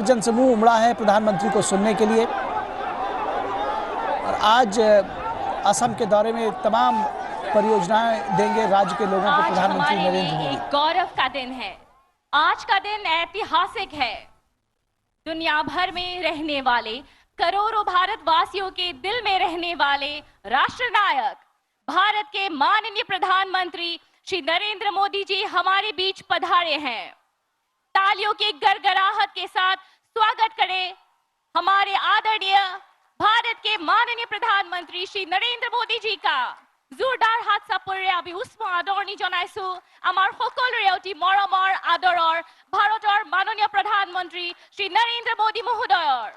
जनसमूह उमड़ा है प्रधानमंत्री को सुनने के लिए। और आज असम के दौरे में तमाम परियोजनाएं देंगे राज्य के लोगों को प्रधानमंत्री नरेंद्र मोदी। गौरव का दिन है, आज का दिन ऐतिहासिक है। दुनिया भर में रहने वाले करोड़ों भारतवासियों के दिल में रहने वाले राष्ट्रनायक भारत के माननीय प्रधानमंत्री श्री नरेंद्र मोदी जी हमारे बीच पधारे हैं। तालियों की गड़गड़ाहट के साथ स्वागत करें हमारे आदरणीय भारत के माननीय प्रधानमंत्री श्री नरेंद्र मोदी जी का। जोरदार हाथ চাপৰি আমি উষ্ম আদৰণি জনাইছো আমাৰ সকলোৰে অতি মৰমৰ আদৰৰ ভাৰতৰ মাননীয় প্ৰধানমন্ত্ৰী শ্ৰী নৰেন্দ্ৰ মোদী মহোদয়ৰ।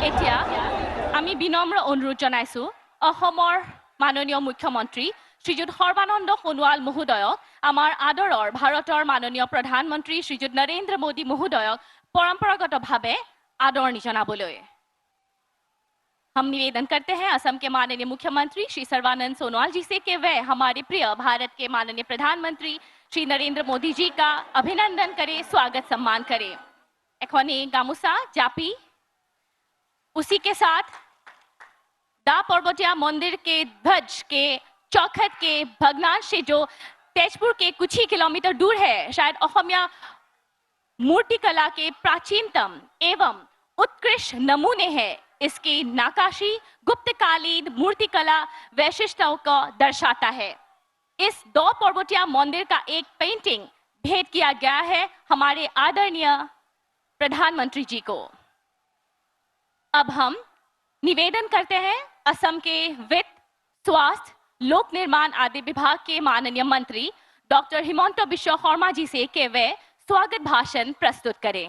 এতিয়া আমি বিনম্ৰ অনুৰোধ জনাইছো অসমৰ মাননীয় মুখ্যমন্ত্ৰী শ্ৰীযুত সৰ্বানন্দ সোণোৱাল মহোদয়ক আমাৰ আদৰৰ ভাৰতৰ মাননীয় প্ৰধানমন্ত্ৰী শ্ৰীযুত নৰেন্দ্ৰ মোদী মহোদয়ক परंपरागतভাৱে आदरणि जनाबोले हम निवेदन करते हैं असम के माननीय मुख्यमंत्री श्री सर्बानंद सोनोवाल जी से कि वे हमारे प्रिय भारत के माननीय प्रधानमंत्री श्री नरेंद्र मोदी जी का अभिनंदन करें, स्वागत सम्मान करें। एखोनी गामुसा जापी, उसी के साथ दा पर्वतिया मंदिर के ध्वज के चौखट के भग्नांश से जो तेजपुर के कुछ ही किलोमीटर दूर है, शायद असमिया मूर्तिकला के प्राचीनतम एवं उत्कृष्ट नमूने हैं। इसकी नक्काशी गुप्तकालीन मूर्तिकला वैशिष्टताओं को दर्शाता है। इस दो पर्वतिया मंदिर का एक पेंटिंग भेंट किया गया है हमारे आदरणीय प्रधानमंत्री जी को। अब हम निवेदन करते हैं असम के वित्त, स्वास्थ्य, लोक निर्माण आदि विभाग के माननीय मंत्री डॉक्टर हिमंत बिश्व शर्मा जी से कि वे स्वागत भाषण प्रस्तुत करें।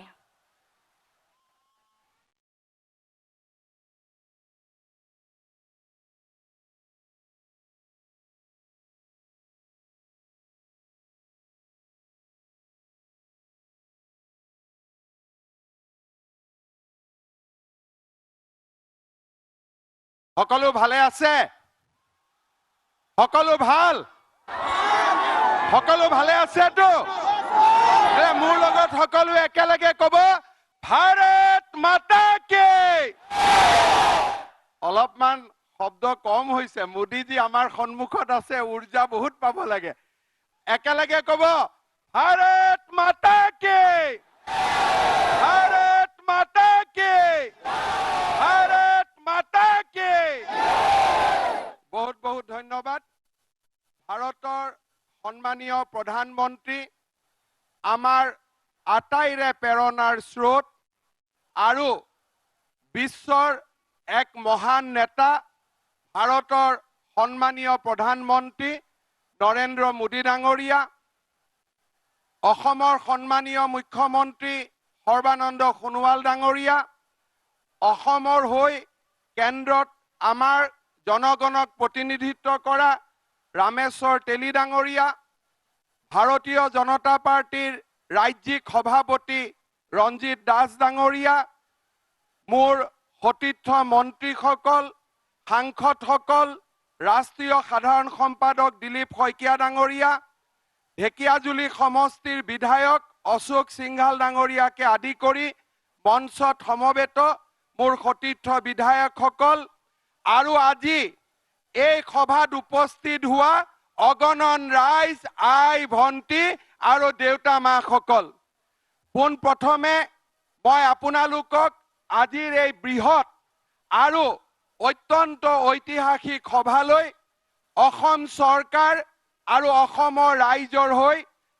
সকলো ভালে আছে? সকলো ভাল? সকলো ভালে আছে তো? মোৰ লগত সকলো একেলগে কব ভাৰত মাতা কি। অলপমান শব্দ কম হৈছে, মোদীজি আমাৰ সন্মুখত আছে, ঊৰ্জা বহুত পাব লাগে। একেলগে কব ভাৰত মাতা কি, ভাৰত মাতা কি, ভাৰত মাতা কি। বহুত বহুত ধন্যবাদ। ভাৰতৰ সন্মানীয় প্ৰধানমন্ত্ৰী আমাৰ আটাইৰে প্ৰেৰণাৰ স্ৰোত আৰু বিশ্বৰ এক মহান নেতা ভাৰতৰ সন্মানীয় প্ৰধানমন্ত্ৰী নৰেন্দ্ৰ মোদী ডাঙৰীয়া, অসমৰ সন্মানীয় মুখ্যমন্ত্ৰী সৰ্বানন্দ সোণোৱাল ডাঙৰীয়া, অসমৰ হৈ কেন্দ্ৰত আমাৰ জনগণক প্ৰতিনিধিত্ব কৰা ৰামেশ্বৰ তেলী ডাঙৰীয়া, ভাৰতীয় জনতা পাৰ্টিৰ ৰাজ্যিক সভাপতি ৰঞ্জিত দাস ডাঙৰীয়া, মোৰ সতীৰ্থ মন্ত্ৰীসকল, সাংসদসকল, ৰাষ্ট্ৰীয় সাধাৰণ সম্পাদক দিলীপ শইকীয়া ডাঙৰীয়া, ঢেকিয়াজুলি সমষ্টিৰ বিধায়ক অশোক সিংঘাল ডাঙৰীয়াকে আদি কৰি মঞ্চত সমবেত মোৰ সতীৰ্থ বিধায়কসকল আৰু আজি এই সভাত উপস্থিত হোৱা অগণন ৰাইজ, আই ভণ্টি আৰু দেউতা মাসকল, পোনপ্ৰথমে মই আপোনালোকক আজিৰ এই বৃহৎ আৰু অত্যন্ত ঐতিহাসিক সভালৈ অসম চৰকাৰ আৰু অসমৰ ৰাইজৰ হৈ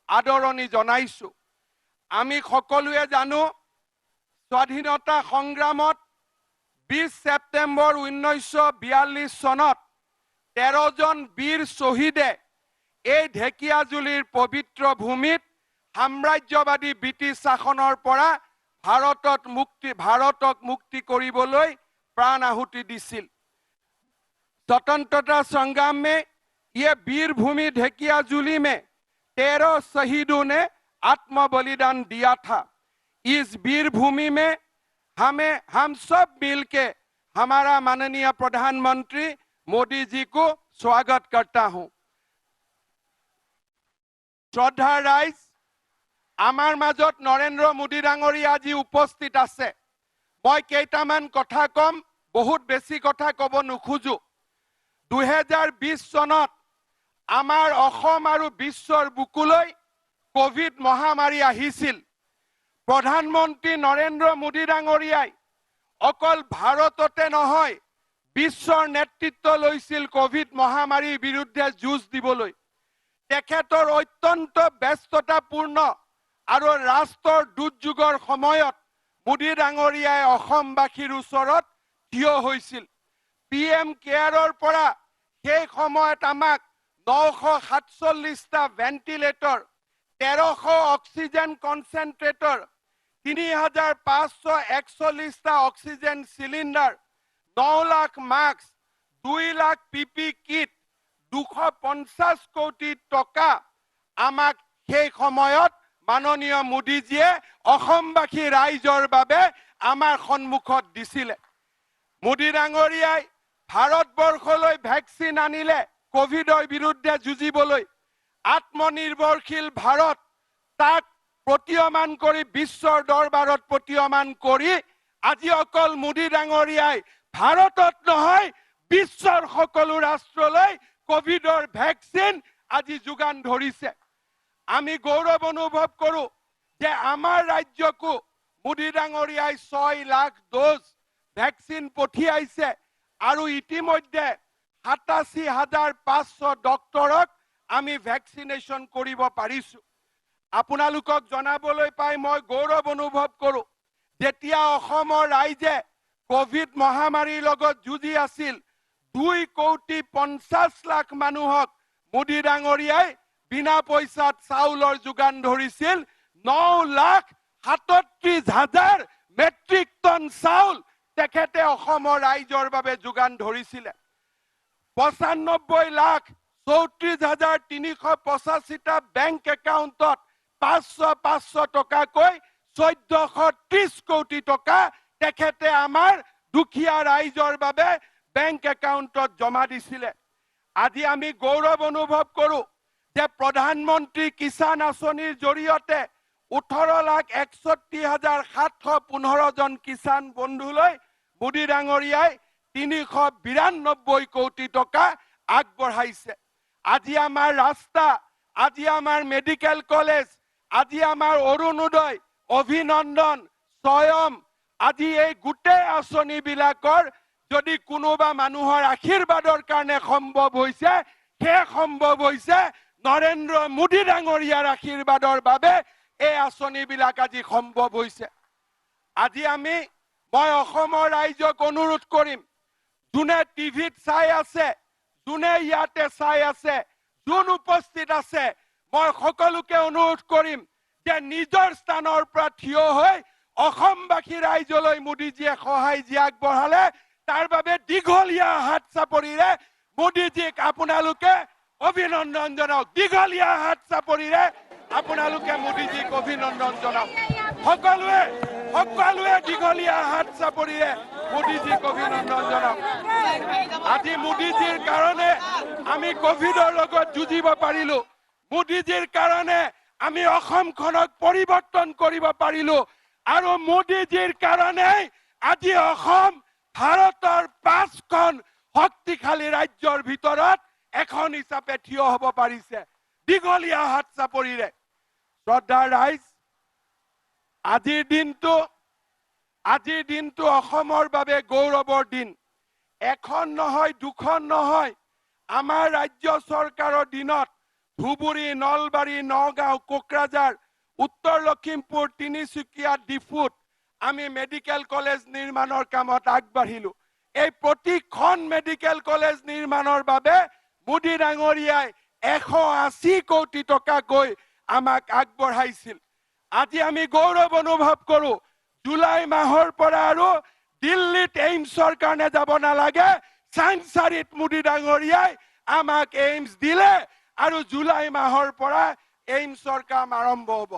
আদৰণি জনাইছো। আমি সকলোৱে জানো স্বাধীনতা সংগ্ৰামত 20 ছেপ্টেম্বৰ 1942 চনত 13 জন বীৰ শ্বহীদে এই ঢেকিয়াজুলিৰ পবিত্ৰ ভূমিত সাম্ৰাজ্যবাদী ব্ৰিটিছ শাসনৰ পৰা ভাৰতক মুক্তি কৰিবলৈ प्राण आहुति दिसिल। स्वतंत्रता संग्राम में ये वीर भूमि ढेकियाजुली में 13 शहीदों ने आत्म बलिदान दिया था। इस वीर भूमि में हम सब मिलके हमारा माननीय प्रधानमंत्री मोदी जी को स्वागत करता हूं। श्रद्धा राइज, आमार মাজত नरेंद्र मोदी डांगरिया আজি उपस्थित আছে। मैं केइटामान कथा कम, बहुत बेसी कथा कब नुखुजो। 2020 सनत आमार অসম আৰু বিশ্বৰ বুকুলৈ कोविड महामारी আহিছিল। प्रधानमंत्री नरेंद्र मोदी डांगरियाई अकल भारतते নহয় বিশ্বৰ नेतृत्व लैছিল कोविड महामारीर बिरुद्धे যুঁজ दिबलै। तेखेतर अत्यंत व्यस्ततापूर्ण और राष्ट्र दुर्योगर সময়ত मोदी डांगरियाई অসমবাসীৰ ওচৰত থিয় হৈছিল। PM केयारर পৰা সেই সময়ত আমাক 947টা ভেন্টিলেটৰ, 1300 অক্সিজেন কনসেন্ট্রেটর, 3541টা oxygen cylinder, 9 lakh mask, 2 lakh PP kit, 250 কোটি টকা আমাক সেই সময়ত মাননীয় মোদীজীয়ে অসমবাসী ৰাইজৰ বাবে আমাৰ সন্মুখত দিছিলে। মোদী ডাঙৰীয়াই ভাৰতবৰ্ষলৈ ভ্যাকচিন আনিলে কোভিডৰ বিৰুদ্ধে যুঁজিবলৈ। আত্মনিৰ্ভৰশীল ভাৰত তাক প্ৰতীয়মান কৰি বিশ্বৰ দৰবাৰত প্ৰতীয়মান কৰি আজি অকল মোদী ডাঙৰীয়াই ভাৰতত নহয় বিশ্বৰ সকলো ৰাষ্ট্ৰলৈ কোভিডৰ ভ্যাকচিন আজি যোগান ধৰিছে। আমি গৌৰৱ অনুভৱ কৰো যে আমাৰ ৰাজ্যকো মোদী ডাঙৰীয়াই 6 লাখ ডোজ ভ্যাকচিন পঠিয়াইছে আৰু ইতিমধ্যে 87,500 ডক্টৰক আমি ভ্যাকচিনেশন কৰিব পাৰিছো। আপোনালোকক জনাবলৈ পাই মই গৌৰৱ অনুভৱ কৰো, যেতিয়া অসমৰ ৰাইজে কোভিড মহামাৰীৰ লগত যুঁজি আছিল 2,50,00,000 মানুহক মোদী ডাঙৰীয়াই বিনা পইচাত চাউলৰ যোগান ধৰিছিল। 9,37,000 মেট্ৰিক টন চাউল তেখেতে অসমৰ ৰাইজৰ বাবে যোগান ধৰিছিল। 95,34,385টা বেংক একাউণ্টত 500 টকাকৈ 1430 কোটি টকা তেখেতে আমাৰ দুখীয়া ৰাইজৰ বাবে বেংক একাউণ্টত জমা দিছিলে। আজি আমি গৌৰৱ অনুভৱ কৰো যে প্ৰধানমন্ত্ৰী কিষাণ আঁচনিৰ জৰিয়তে 18,61,715 জন কিষাণ বন্ধুলৈ মোদী ডাঙৰীয়াই 392 কোটি টকা আগবঢ়াইছে। আজি আমাৰ ৰাস্তা, আজি আমাৰ মেডিকেল কলেজ, আজি আমাৰ অৰুণোদয়, অভিনন্দন, স্বয়ং, আজি এই গোটেই আঁচনিবিলাকৰ যদি কোনোবা মানুহৰ আশীৰ্বাদৰ কাৰণে সম্ভৱ হৈছে, সেই সম্ভৱ হৈছে নৰেন্দ্ৰ মোদী ডাঙৰীয়াৰ আশীৰ্বাদৰ বাবে এই আঁচনিবিলাক আজি সম্ভৱ হৈছে। আজি মই অসমৰ ৰাইজক অনুৰোধ কৰিম, যোনে টিভিত চাই আছে, যোনে ইয়াতে চাই আছে, যোন উপস্থিত আছে, মই সকলোকে অনুৰোধ কৰিম যে নিজৰ স্থানৰ পৰা থিয় হৈ অসমবাসী ৰাইজলৈ মোদীজীয়ে সহায় যি আগবঢ়ালে তাৰ বাবে দীঘলীয়া হাত চাপৰিৰে মোদীজীক আপোনালোকে অভিনন্দন জনাওক। দীঘলীয়া হাত চাপৰিৰে আপোনালোকে মোদীজীক অভিনন্দন জনাওক। সকলোৱে দীঘলীয়া হাত চাপৰিৰে মোদীজীক অভিনন্দন জনাওক। আজি মোদীজীৰ কাৰণে আমি কোভিডৰ লগত যুঁজিব পাৰিলো। মোদীজীৰ কাৰণে আমি অসমখনক পৰিৱৰ্তন কৰিব পাৰিলো। আৰু মোদীজীৰ কাৰণে আজি অসম ভাৰতৰ 5খন শক্তিশালী ৰাজ্যৰ ভিতৰত এখন হিচাপে থিয় হ'ব পাৰিছে দীঘলীয়া হাত চাপৰিৰে। শ্ৰদ্ধা ৰাইজ, আজিৰ দিনটো অসমৰ বাবে গৌৰৱৰ দিন। এখন নহয়, দুখন নহয়, আমাৰ ৰাজ্য চৰকাৰৰ দিনত ধুবুৰী, নলবাৰী, নগাঁও, কোকৰাঝাৰ, উত্তৰ লখিমপুৰ, তিনিচুকীয়া, ডিফুত আমি মেডিকেল কলেজ নিৰ্মাণৰ কামত আগবাঢ়িলো। এই প্ৰতিখন মেডিকেল কলেজ নিৰ্মাণৰ বাবে মোদী ডাঙৰীয়াই 180 কোটি টকাকৈ আমাক আগবঢ়াইছিল। আজি আমি গৌৰৱ অনুভৱ কৰো, জুলাই মাহৰ পৰা আৰু দিল্লীত এইমছৰ কাৰণে যাব নালাগে, চাংচাৰিত মোদী ডাঙৰীয়াই আমাক এইমছ দিলে আৰু জুলাই মাহৰ পৰা এইমছৰ কাম আৰম্ভ হ'ব।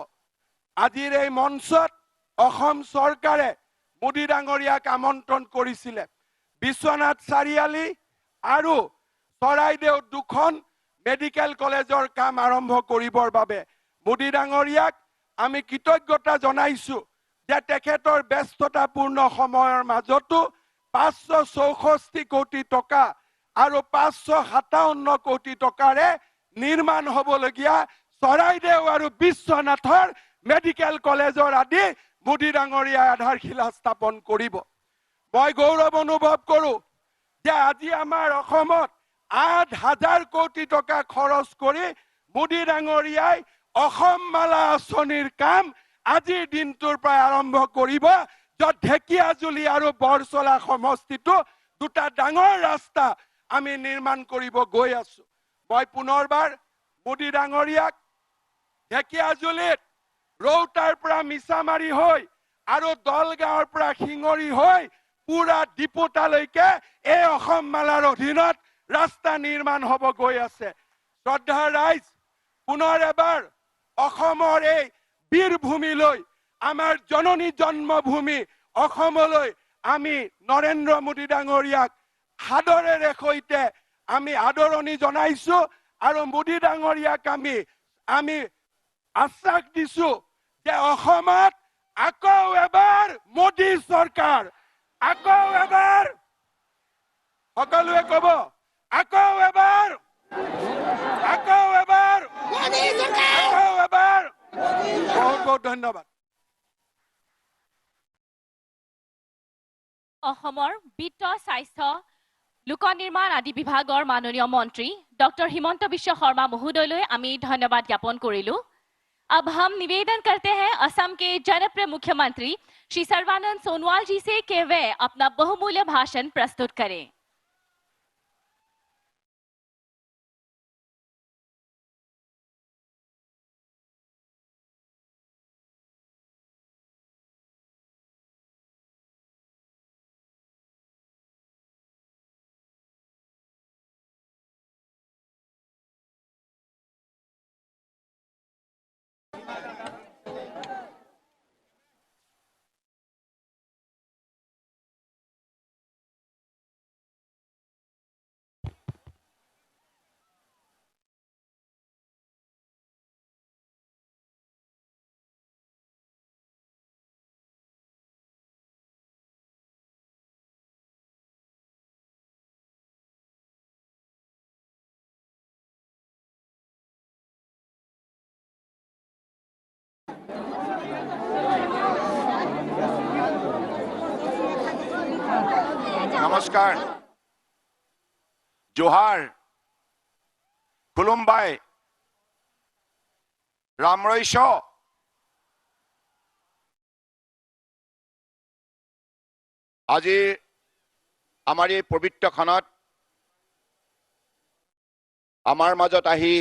আজিৰ এই মঞ্চত অসম চৰকাৰে মোদী ডাঙৰীয়াক আমন্ত্ৰণ কৰিছিলে। বিশ্বনাথ চাৰিআলি আৰু চৰাইদেউ 2খন মেডিকেল কলেজৰ কাম আৰম্ভ কৰিবৰ বাবে মোদী ডাঙৰীয়াক আমি কৃতজ্ঞতা জনাইছো যে তেখেতৰ ব্যস্ততাপূৰ্ণ সময়ৰ মাজতো 564 কোটি টকা আৰু 557 কোটি টকাৰে নিৰ্মাণ হ'বলগীয়া চৰাইদেউ আৰু বিশ্বনাথৰ মেডিকেল কলেজৰ আদি মোদী ডাঙৰীয়াই আধাৰশিলা স্থাপন কৰিব। মই গৌৰৱ অনুভৱ কৰোঁ যে আজি আমাৰ অসমত 8,000 কোটি টকা খৰচ কৰি মোদী ডাঙৰীয়াই অসম মালা আঁচনিৰ কাম আজিৰ দিনটোৰ পৰা আৰম্ভ কৰিব, য'ত ঢেকিয়াজুলি আৰু বৰচলা সমষ্টিটো দুটা ডাঙৰ ৰাস্তা আমি নিৰ্মাণ কৰিব গৈ আছো। মই পুনৰবাৰ মোদী ডাঙৰীয়াক ঢেকিয়াজুলিত ৰৌতাৰ পৰা মিছামাৰী হৈ আৰু দলগাঁৱৰ পৰা শিঙৰি হৈ পুৰা ডিপুটালৈকে এই অসম মালাৰ অধীনত ৰাস্তা নিৰ্মাণ হ'ব গৈ আছে। শ্ৰদ্ধাৰ ৰাইজ, পুনৰ এবাৰ অসমৰ এই বীৰভূমিলৈ, আমাৰ জননী জন্মভূমি অসমলৈ আমি নৰেন্দ্ৰ মোদী ডাঙৰীয়াক সাদৰেৰে সৈতে আমি আদৰণি জনাইছো আৰু মোদী ডাঙৰীয়াক আমি আশ্বাস দিছো যে অসমত আকৌ এবাৰ মোদী চৰকাৰ, আকৌ এবাৰ সকলোৱে ক'ব, আকৌ এবাৰ, আকৌ এবাৰ, আকৌ এবাৰ। বহুত বহুত ধন্যবাদ। অসমৰ বিত্ত, স্বাস্থ্য, লোক নিৰ্মাণ আদি বিভাগৰ মাননীয় মন্ত্ৰী ডক্টৰ হিমন্ত বিশ্ব শৰ্মা মহোদয়লৈ আমি ধন্যবাদ জ্ঞাপন কৰিলো। अब हम निवेदन करते हैं असम के जनप्रिय मुख्यमंत्री श्री सर्बानंद सोनोवाल जी से कि वे अपना बहुमूल्य भाषण प्रस्तुत करें। नमस्कार, जोहार, खुलुमबाई, राम रईस। আজি আমাৰ এই পবিত্ৰখনত আমাৰ মাজত আহি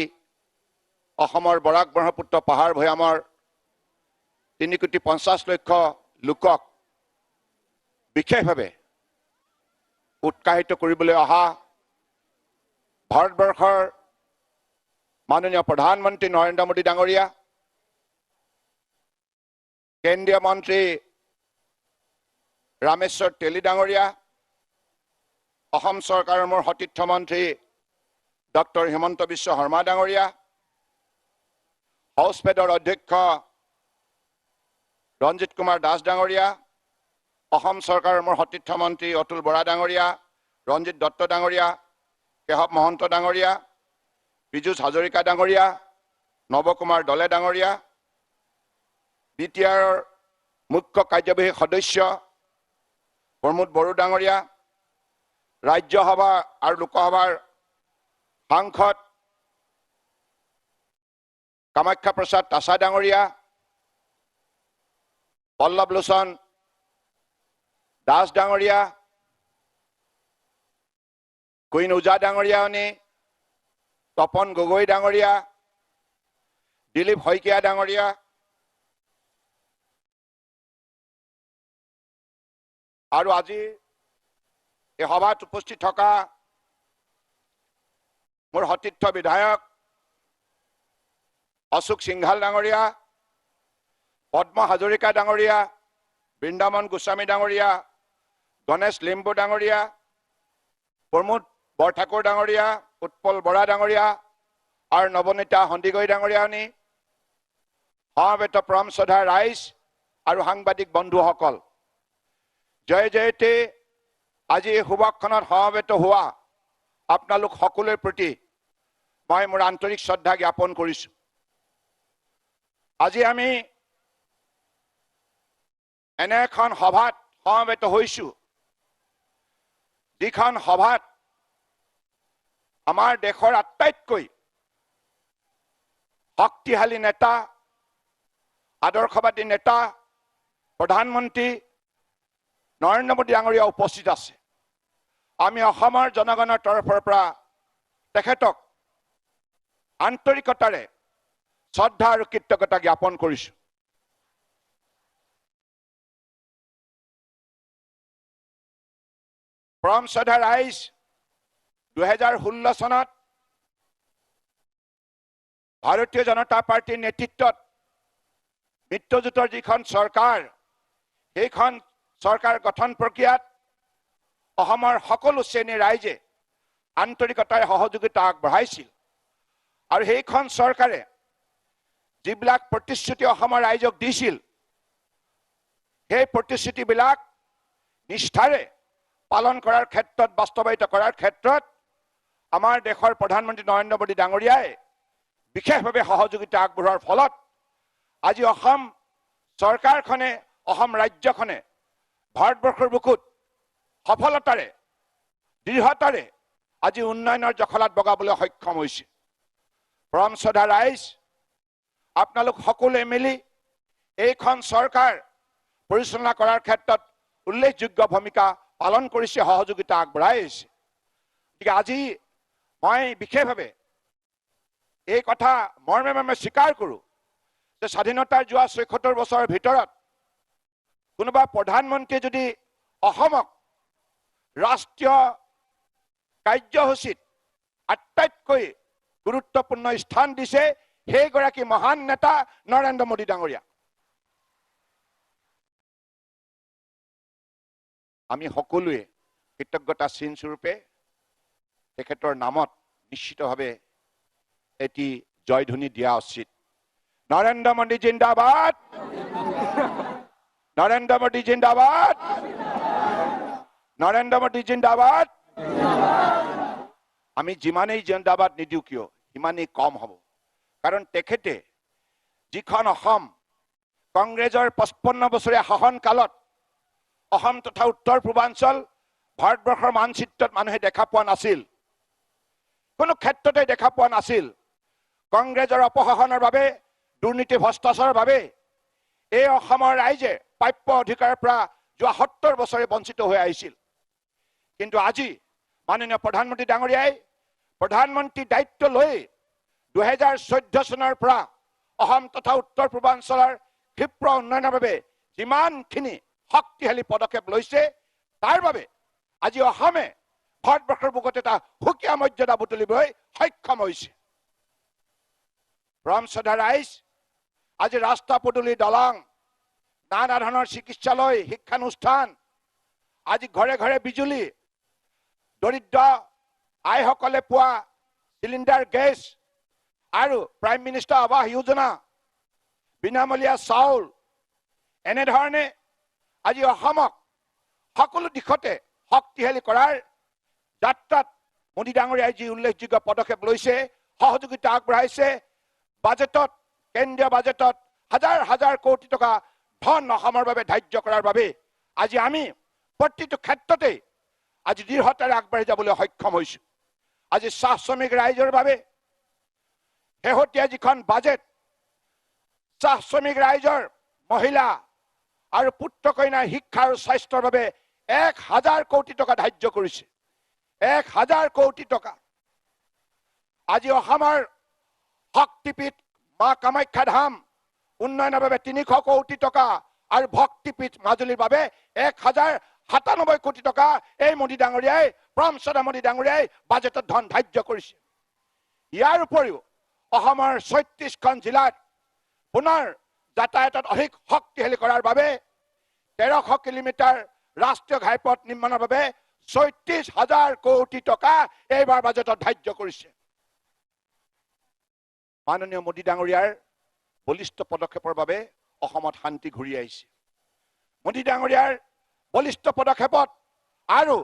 অসমৰ বৰাক ব্ৰহ্মপুত্ৰ পাহাৰ ভৈয়ামৰ 3,50,00,000 লোকক বিশেষভাৱে উৎসাহিত কৰিবলৈ অহা ভাৰতবৰ্ষৰ মাননীয় প্ৰধানমন্ত্ৰী নৰেন্দ্ৰ মোদী ডাঙৰীয়া, কেন্দ্ৰীয় মন্ত্ৰী ৰামেশ্বৰ তেলী ডাঙৰীয়া, অসম চৰকাৰৰ মোৰ সতীৰ্থ মন্ত্ৰী ডক্টৰ হিমন্ত বিশ্ব শৰ্মা ডাঙৰীয়া, হাউচপেডৰ অধ্যক্ষ ৰঞ্জিত কুমাৰ দাস ডাঙৰীয়া, অসম চৰকাৰৰ মোৰ সতীৰ্থ মন্ত্ৰী অতুল বৰা ডাঙৰীয়া, ৰঞ্জিত দত্ত ডাঙৰীয়া, কেশৱ মহন্ত ডাঙৰীয়া, পীযুষ হাজৰিকা ডাঙৰীয়া, নৱকুমাৰ দলে ডাঙৰীয়া, BTR মুখ্য কাৰ্যবাহী সদস্য প্ৰমোদ বড়ো ডাঙৰীয়া, ৰাজ্যসভা আৰু লোকসভাৰ সাংসদ কামাখ্যা প্ৰসাদ তাছা ডাঙৰীয়া, পল্লৱ লোচন দাস ডাঙৰীয়া, কুইন উজা ডাঙৰীয়ানী, তপন গগৈ ডাঙৰীয়া, দিলীপ শইকীয়া ডাঙৰীয়া, আৰু আজি এই সভাত উপস্থিত থকা মোৰ সতীৰ্থ বিধায়ক অশোক সিংঘাল ডাঙৰীয়া, পদ্ম হাজৰিকা ডাঙৰীয়া, বৃন্দাবন গোস্বামী ডাঙৰীয়া, গণেশ লিম্বু ডাঙৰীয়া, প্ৰমোদ বৰঠাকুৰ ডাঙৰীয়া, উৎপল বৰা ডাঙৰীয়া আৰু নৱনীতা সন্দিকৈ ডাঙৰীয়ানী, সমবেত পৰম শ্ৰদ্ধা ৰাইজ আৰু সাংবাদিক বন্ধুসকল, জয় জয়তে আজি এই শুভক্ষণত সমবেত হোৱা আপোনালোক সকলোৰে প্ৰতি মই মোৰ আন্তৰিক শ্ৰদ্ধা জ্ঞাপন কৰিছোঁ। আজি আমি এনে এখন সভাত সমবেত হৈছোঁ, যিখন সভাত আমাৰ দেশৰ আটাইতকৈ শক্তিশালী নেতা, আদৰ্শবাদী নেতা, প্ৰধানমন্ত্ৰী নৰেন্দ্ৰ মোদী ডাঙৰীয়া উপস্থিত আছে। আমি অসমৰ জনগণৰ তৰফৰ পৰা তেখেতক আন্তৰিকতাৰে শ্ৰদ্ধা আৰু কৃতজ্ঞতা জ্ঞাপন কৰিছোঁ। পৰম শ্ৰদ্ধা ৰাইজ, 2016 চনত ভাৰতীয় জনতা পাৰ্টীৰ নেতৃত্বত মিত্ৰজোঁটৰ যিখন চৰকাৰ, সেইখন চৰকাৰ গঠন প্ৰক্ৰিয়াত অসমৰ সকলো শ্ৰেণীৰ ৰাইজে আন্তৰিকতাৰে সহযোগিতা আগবঢ়াইছিল। আৰু সেইখন চৰকাৰে যিবিলাক প্ৰতিশ্ৰুতি অসমৰ ৰাইজক দিছিল, সেই প্ৰতিশ্ৰুতিবিলাক নিষ্ঠাৰে পালন কৰাৰ ক্ষেত্ৰত, বাস্তৱায়িত কৰাৰ ক্ষেত্ৰত আমাৰ দেশৰ প্ৰধানমন্ত্ৰী নৰেন্দ্ৰ মোদী ডাঙৰীয়াই বিশেষভাৱে সহযোগিতা আগবঢ়োৱাৰ ফলত আজি অসম চৰকাৰখনে, অসম ৰাজ্যখনে ভাৰতবৰ্ষৰ বুকুত সফলতাৰে, দৃঢ়তাৰে আজি উন্নয়নৰ জখলাত বগাবলৈ সক্ষম হৈছে। পৰম শ্ৰদ্ধা ৰাইজ, আপোনালোক সকলোৱে মিলি এইখন চৰকাৰ পৰিচালনা কৰাৰ ক্ষেত্ৰত উল্লেখযোগ্য ভূমিকা পালন কৰিছে, সহযোগিতা আগবঢ়াই আহিছে। গতিকে আজি মই বিশেষভাৱে এই কথা মৰ্মে মৰ্মে স্বীকাৰ কৰোঁ যে স্বাধীনতাৰ যোৱা ৭৪ বছৰৰ ভিতৰত কোনোবা প্ৰধানমন্ত্ৰীয়ে যদি অসমক ৰাষ্ট্ৰীয় কাৰ্যসূচীত আটাইতকৈ গুৰুত্বপূৰ্ণ স্থান দিছে, সেইগৰাকী মহান নেতা নৰেন্দ্ৰ মোদী ডাঙৰীয়া। আমি সকলোৱে কৃতজ্ঞতা চিন স্বৰূপে তেখেতৰ নামত নিশ্চিতভাৱে এটি জয়ধ্বনি দিয়া উচিত। নৰেন্দ্ৰ মোদী জিন্দাবাদ, নৰেন্দ্ৰ মোদী জিন্দাবাদ, নৰেন্দ্ৰ মোদী জিন্দাবাদ। আমি যিমানেই জিন্দাবাদ নিদিওঁ কিয় সিমানেই কম হ'ব। কাৰণ তেখেতে যিখন অসম কংগ্ৰেছৰ 55 বছৰীয়া শাসনকালত অসম তথা উত্তৰ পূৰ্বাঞ্চল ভাৰতবৰ্ষৰ মানচিত্ৰত মানুহে দেখা পোৱা নাছিল, কোনো ক্ষেত্ৰতে দেখা পোৱা নাছিল। কংগ্ৰেছৰ অপশাসনৰ বাবে, দুৰ্নীতি ভ্ৰষ্টাচাৰৰ বাবে এই অসমৰ ৰাইজে প্ৰাপ্য অধিকাৰৰ পৰা যোৱা 70 বছৰে বঞ্চিত হৈ আহিছিল। কিন্তু আজি মাননীয় প্ৰধানমন্ত্ৰী ডাঙৰীয়াই প্ৰধানমন্ত্ৰী দায়িত্ব লৈ 2014 চনৰ পৰা অসম তথা উত্তৰ পূৰ্বাঞ্চলৰ ক্ষীপ্ৰ উন্নয়নৰ বাবে যিমানখিনি শক্তিশালী পদক্ষেপ লৈছে, তাৰ বাবে আজি অসমে ভাৰতবৰ্ষৰ বুকুত এটা সুকীয়া মৰ্যাদা বুটলিবলৈ সক্ষম হৈছে। পৰম শ্ৰদ্ধা ৰাইজ, আজি ৰাস্তা পদূলি, দলং, নানা ধৰণৰ চিকিৎসালয়, শিক্ষানুষ্ঠান, আজি ঘৰে ঘৰে বিজুলী, দৰিদ্ৰ আইসকলে পোৱা চিলিণ্ডাৰ গেছ আৰু প্ৰাইম মিনিষ্টাৰ আৱাস যোজনা, বিনামূলীয়া চাউল, এনেধৰণে আজি অসমক সকলো দিশতে শক্তিশালী কৰাৰ যাত্ৰাত মোদী ডাঙৰীয়াই যি উল্লেখযোগ্য পদক্ষেপ লৈছে, সহযোগিতা আগবঢ়াইছে, বাজেটত, কেন্দ্ৰীয় বাজেটত হাজাৰ হাজাৰ কোটি টকা ধন অসমৰ বাবে ধাৰ্য কৰাৰ বাবে আজি আমি প্ৰতিটো ক্ষেত্ৰতে আজি দৃঢ়তাৰে আগবাঢ়ি যাবলৈ সক্ষম হৈছোঁ। আজি চাহ শ্ৰমিক ৰাইজৰ বাবে শেহতীয়া যিখন বাজেট, চাহ শ্ৰমিক ৰাইজৰ মহিলা আৰু পুত্ৰ কন্যাৰ শিক্ষা আৰু স্বাস্থ্যৰ বাবে 1000 কোটি টকা ধাৰ্য কৰিছে। 1000 কোটি টকা। আজি অসমৰ শক্তিপীঠ মা কামাখ্যা ধাম উন্নয়নৰ বাবে 300 কোটি টকা আৰু ভক্তিপীঠ মাজুলীৰ বাবে 1097 কোটি টকা এই মোদী ডাঙৰীয়াই, পৰম শ্ৰদ্ধা মোদী ডাঙৰীয়াই বাজেটত ধন ধাৰ্য কৰিছে। ইয়াৰ উপৰিও অসমৰ 36খন জিলাত পুনৰ যাতায়াতত অধিক শক্তিশালী কৰাৰ বাবে 1300 কিলোমিটাৰ ৰাষ্ট্ৰীয় ঘাইপথ নিৰ্মাণৰ বাবে ৩৬,০০০ কোটি টকা এইবাৰ বাজেটত ধাৰ্য কৰিছে। মাননীয় মোদী ডাঙৰীয়াৰ বলিষ্ঠ পদক্ষেপৰ বাবে অসমত শান্তি ঘূৰি আহিছে। মোদী ডাঙৰীয়াৰ বলিষ্ঠ পদক্ষেপত আৰু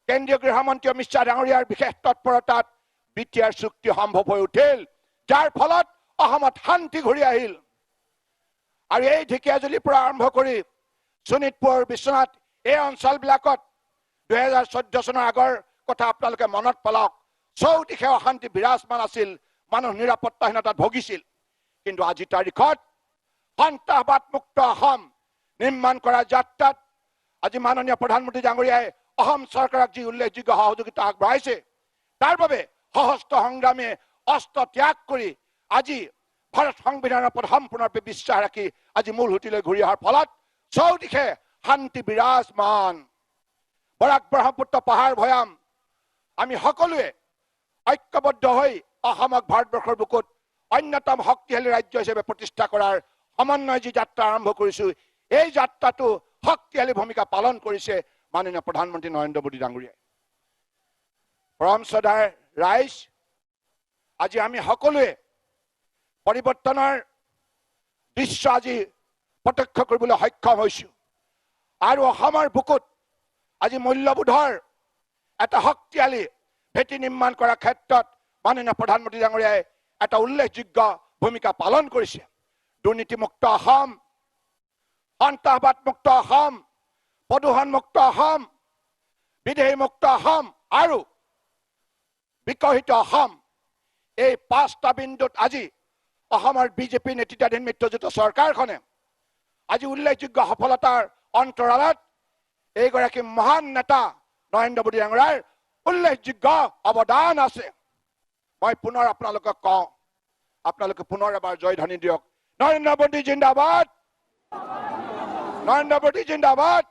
কেন্দ্ৰীয় গৃহমন্ত্ৰী অমিত শ্বাহ ডাঙৰীয়াৰ বিশেষ তৎপৰতাত বিটিআৰ চুক্তি সম্ভৱ হৈ উঠিল, যাৰ ফলত অসমত শান্তি ঘূৰি আহিল। আৰু এই ঢেকীয়াজুলিৰ পৰা আৰম্ভ কৰি শোণিতপুৰ, বিশ্বনাথ এই অঞ্চলবিলাকত 2014 চনৰ আগৰ কথা আপোনালোকে মনত পেলাওক। চৌদিশে অশান্তি বিৰাজমান আছিল, মানুহ নিৰাপত্তাহীনতাত ভুগিছিল। কিন্তু আজি তাৰিখত সন্ত্ৰাসবাদমুক্ত অসম নিৰ্মাণ কৰা যাত্ৰাত আজি মাননীয় প্ৰধানমন্ত্ৰী ডাঙৰীয়াই অসম চৰকাৰক যি উল্লেখযোগ্য সহযোগিতা আগবঢ়াইছে, তাৰ বাবে সশস্ত্ৰ সংগ্ৰামে অস্ত্ৰ ত্যাগ কৰি আজি ভাৰত সংবিধানৰ ওপৰত সম্পূৰ্ণৰূপে বিশ্বাস ৰাখি আজি মূল সুঁতিলৈ ঘূৰি অহাৰ ফলত চৌদিশে শান্তি বিৰাজমান। বৰাক ব্ৰহ্মপুত্ৰ পাহাৰ ভৈয়াম আমি সকলোৱে ঐক্যবদ্ধ হৈ অসমক ভাৰতবৰ্ষৰ বুকুত অন্যতম শক্তিশালী ৰাজ্য হিচাপে প্ৰতিষ্ঠা কৰাৰ সমন্বয় যি যাত্ৰা আৰম্ভ কৰিছো, এই যাত্ৰাটো শক্তিশালী ভূমিকা পালন কৰিছে মাননীয় প্ৰধানমন্ত্ৰী নৰেন্দ্ৰ মোদী ডাঙৰীয়াই। পৰম শ্ৰদ্ধাৰ ৰাইজ, আজি আমি সকলোৱে পৰিৱৰ্তনৰ দৃশ্য আজি প্ৰত্যক্ষ কৰিবলৈ সক্ষম হৈছো। আৰু অসমৰ বুকুত আজি মূল্যবোধৰ এটা শক্তিশালী ভেটি নিৰ্মাণ কৰাৰ ক্ষেত্ৰত মাননীয় প্ৰধানমন্ত্ৰী ডাঙৰীয়াই এটা উল্লেখযোগ্য ভূমিকা পালন কৰিছে। দুৰ্নীতিমুক্ত অসম, সন্ত্ৰাসবাদমুক্ত অসম, প্ৰদূষণমুক্ত অসম, বিদেহীমুক্ত অসম আৰু বিকশিত অসম, এই 5টা বিন্দুত আজি অসমৰ বিজেপি নেতৃত্বাধীন মিত্ৰজোঁট চৰকাৰখনে আজি উল্লেখযোগ্য সফলতাৰ অন্তৰালত এইগৰাকী মহান নেতা নৰেন্দ্ৰ মোদী ডাঙৰীয়াৰ উল্লেখযোগ্য অৱদান আছে। মই পুনৰ আপোনালোকক কওঁ, আপোনালোকে পুনৰ এবাৰ জয়ধ্বনি দিয়ক। নৰেন্দ্ৰ মোদী জিন্দাবাদ, नरेंद्र मोदी जिंदाबाद।